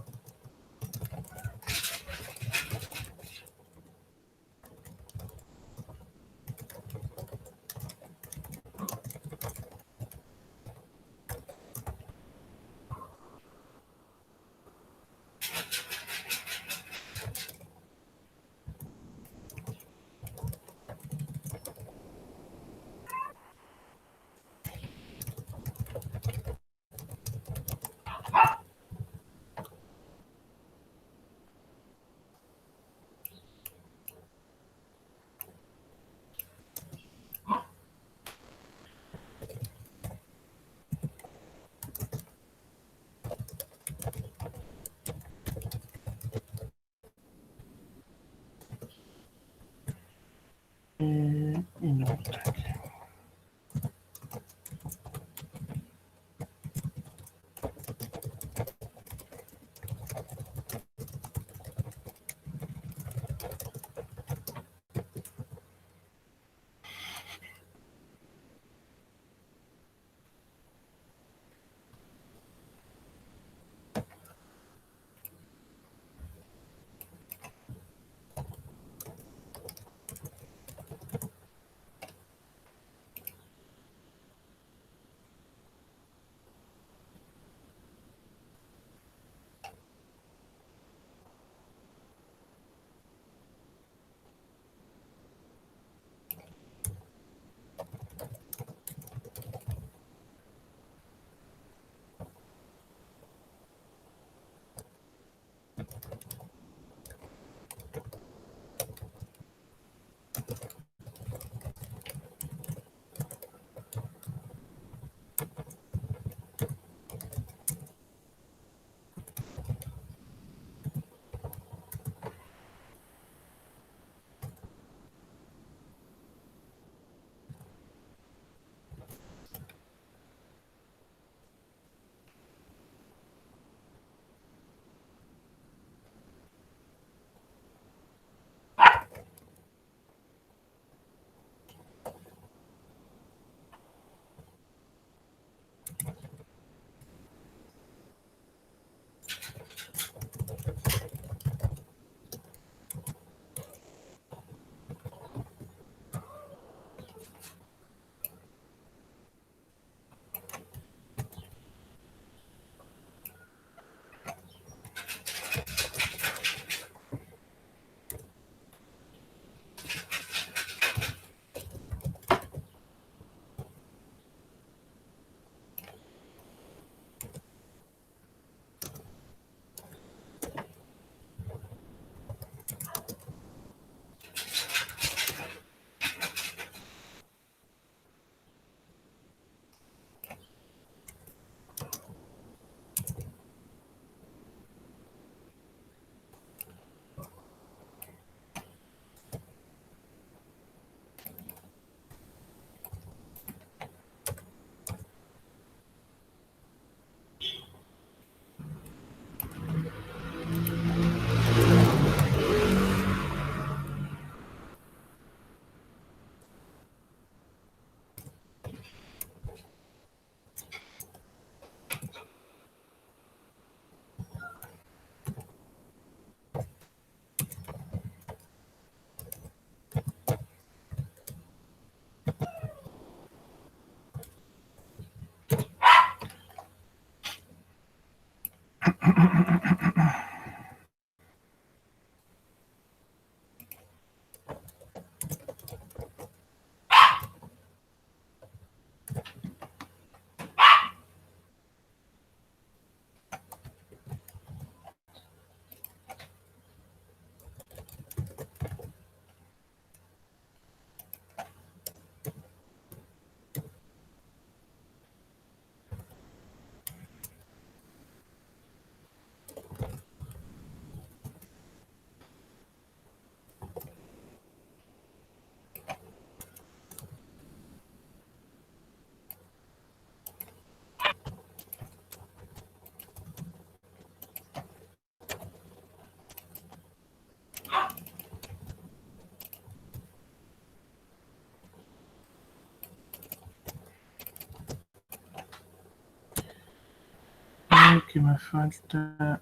Speaker 1: ¿Qué me falta?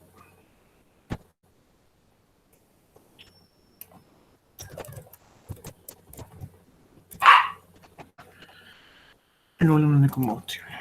Speaker 1: El volumen de combustible.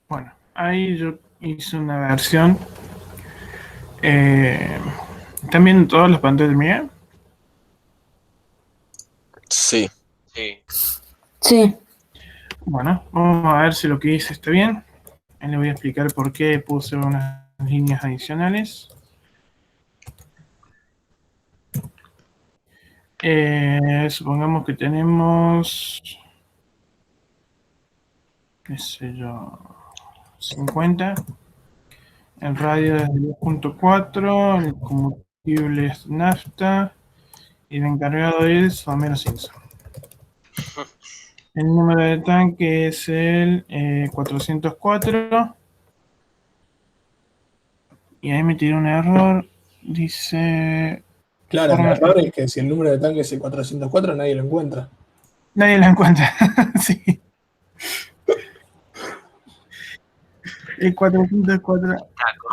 Speaker 1: Bueno, ahí yo hice una versión. ¿Están viendo todas las pantallas mías?
Speaker 2: Sí.
Speaker 3: Sí.
Speaker 8: Sí.
Speaker 1: Bueno, vamos a ver si lo que hice está bien. Ahí le voy a explicar por qué puse unas líneas adicionales. Supongamos que tenemos, qué sé yo, 50. El radio es de 10.4, el combustible es nafta y el encargado es Homero Simpson. El número de tanque es el 404. Y ahí me tiró un error. Dice...
Speaker 4: Claro, el error es que si el número de tanque es el 404, nadie lo encuentra.
Speaker 1: Nadie lo encuentra. Sí. El 404.
Speaker 3: Taco.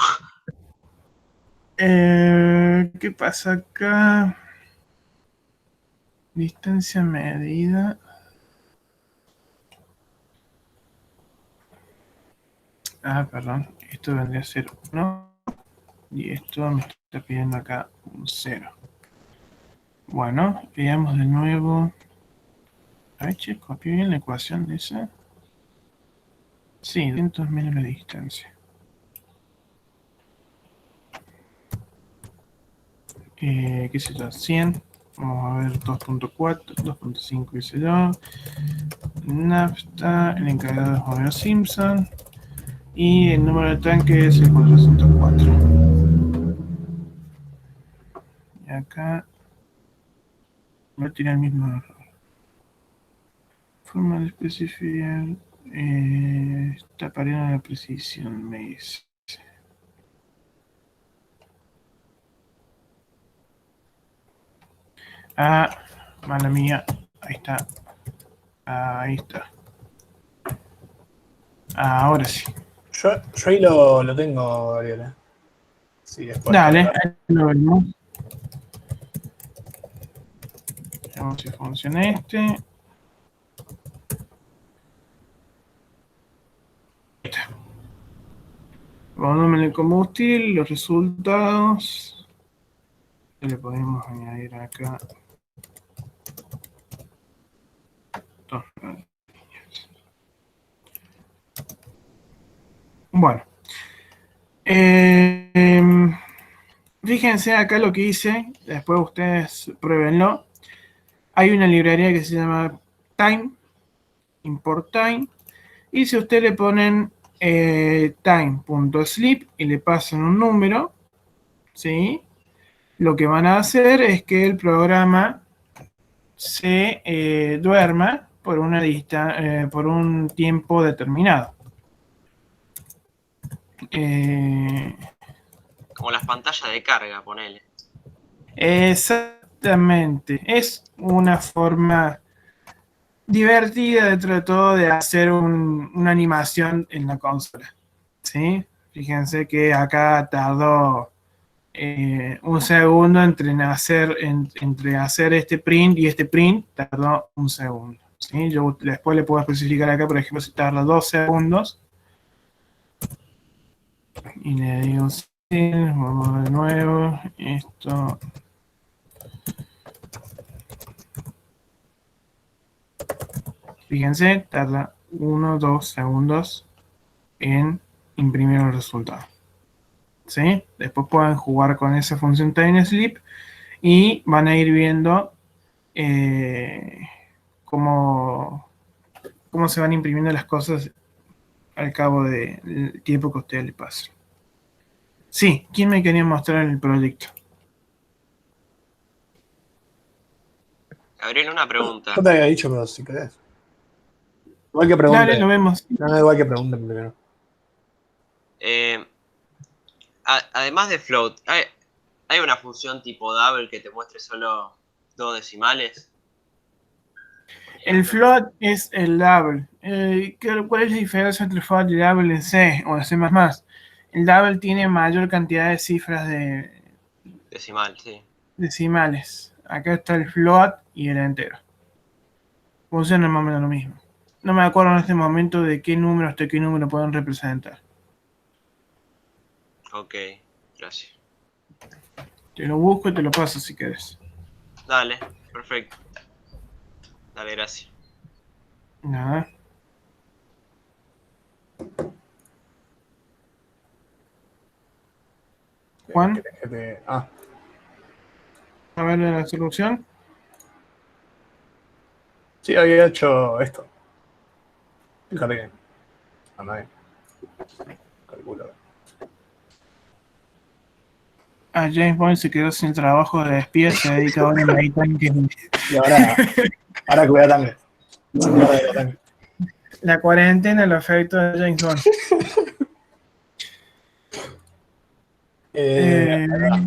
Speaker 1: ¿Qué pasa acá? Distancia medida. Perdón. Esto vendría a ser 1. Y esto me está pidiendo acá un 0. Bueno, veamos de nuevo. A ver, che, copié bien la ecuación de esa. Sí, 200 menos la distancia. ¿Qué sé yo? 100. Vamos a ver 2.4, 2.5, qué sé yo. Nafta, el encargado es Homero Simpson. Y el número de tanque es el 404. Y acá voy a tirar el mismo error. Forma de especificar. Está pariendo la precisión, me dice. Mala mía. Ahí está. Ahí está. Ahora sí.
Speaker 4: Yo ahí lo tengo, Gabriela. Sí, después.
Speaker 1: Dale, ahí lo vemos. Veamos si funciona este. Ahí está. Volumen de combustible, los resultados. Le podemos añadir acá. Bueno. Fíjense acá lo que hice. Después ustedes pruébenlo. Hay una librería que se llama Time. Import Time. Y si ustedes le ponen time.sleep y le pasan un número, ¿sí? Lo que van a hacer es que el programa se duerma por por un tiempo determinado.
Speaker 3: Como las pantallas de carga, ponele.
Speaker 1: Exactamente. Es una forma divertida dentro de todo de hacer una animación en la consola. ¿Sí? Fíjense que acá tardó un segundo entre hacer este print y este print, tardó un segundo. ¿Sí? Yo después le puedo especificar acá, por ejemplo, si tarda 2 segundos. Y le digo, sí, vamos de nuevo. Esto. Fíjense, tarda 1-2 segundos en imprimir el resultado. ¿Sí? Después pueden jugar con esa función TimeSleep y van a ir viendo cómo se van imprimiendo las cosas al cabo del tiempo que a ustedes les pasen. Sí, ¿quién me quería mostrar el proyecto?
Speaker 3: Gabriel, una pregunta.
Speaker 4: Yo te había dicho, pero si querés. Igual que pregunten.
Speaker 1: Dale, lo vemos.
Speaker 4: No, igual que pregunten primero.
Speaker 3: Además de float, ¿hay una función tipo double que te muestre solo 2 decimales?
Speaker 1: El float es el double. ¿Cuál es la diferencia entre float y double en C o en C++? El double tiene mayor cantidad de cifras
Speaker 3: Decimal, sí.
Speaker 1: decimales. Acá está el float y el entero. Funciona más o menos lo mismo. No me acuerdo en este momento de qué número hasta qué número pueden representar.
Speaker 3: Ok, gracias.
Speaker 1: Te lo busco y te lo paso si quieres.
Speaker 3: Dale, perfecto. Dale, gracias.
Speaker 1: Nada. Juan, a ver la solución.
Speaker 4: Sí, había hecho esto. Fíjate que. Anda bien. Calculo.
Speaker 1: A James Bond se quedó sin trabajo de espía, se dedica ahora a meditar en que
Speaker 4: Y ahora que voy a tanque.
Speaker 1: la cuarentena lo afectó a James Bond.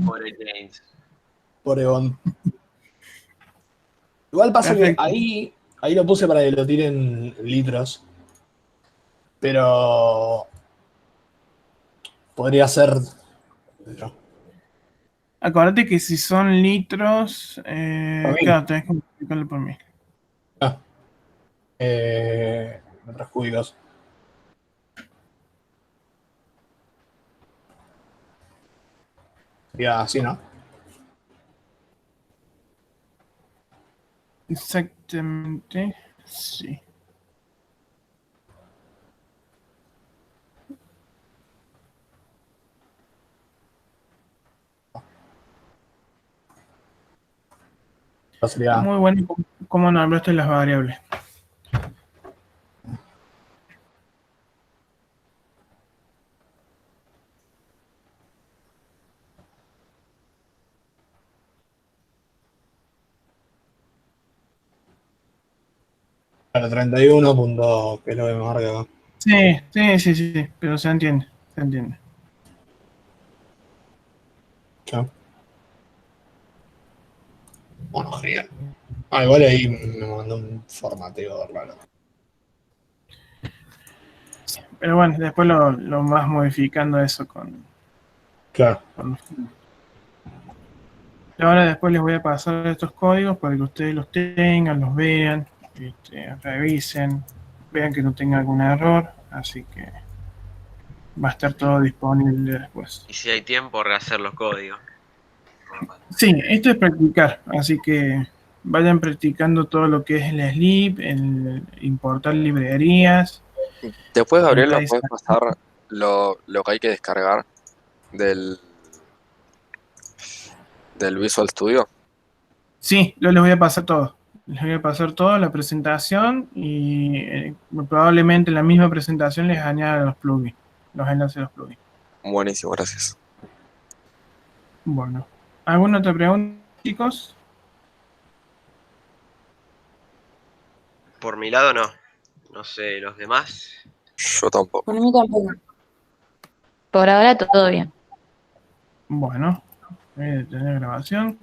Speaker 3: Pobre James.
Speaker 4: Pobre Bond. Igual pasa
Speaker 1: Perfecto.
Speaker 4: que ahí lo puse para que lo tiren litros. Pero podría ser.
Speaker 1: Acuérdate que si son litros,
Speaker 4: Por mí.
Speaker 1: claro, tenés que multiplicarlo por 1000.
Speaker 4: Metros cúbicos. Sería así, ¿no?
Speaker 1: Exactamente, sí.
Speaker 4: Sería.
Speaker 1: Muy bueno cómo nombraste las variables.
Speaker 4: Claro, 31 punto, que es lo que me marca acá.
Speaker 1: Sí, pero se entiende, se entiende.
Speaker 4: Ya. Bueno, genial. Igual ahí me mandó un formateo raro.
Speaker 1: Pero bueno, después lo vas modificando eso
Speaker 4: Claro.
Speaker 1: Y ahora después les voy a pasar estos códigos para que ustedes los tengan, los vean, revisen, vean que no tenga algún error, así que va a estar todo disponible después.
Speaker 3: Y si hay tiempo, rehacer los códigos.
Speaker 1: Sí, esto es practicar, así que vayan practicando todo lo que es el sleep, el importar librerías.
Speaker 2: Después, Gabriel,
Speaker 1: Ahorita
Speaker 2: nos
Speaker 1: dice-
Speaker 2: puedes pasar lo que hay que descargar del, del Visual Studio.
Speaker 1: Sí, yo les voy a pasar todo. Les voy a pasar todo, la presentación y probablemente en la misma presentación les añada los plugins, los enlaces de los plugins.
Speaker 2: Buenísimo, gracias.
Speaker 1: Bueno, ¿alguna otra pregunta, chicos?
Speaker 3: Por mi lado, no. No sé, los demás.
Speaker 2: Yo tampoco.
Speaker 5: Por mí tampoco. Por ahora todo bien.
Speaker 1: Bueno, voy a detener grabación.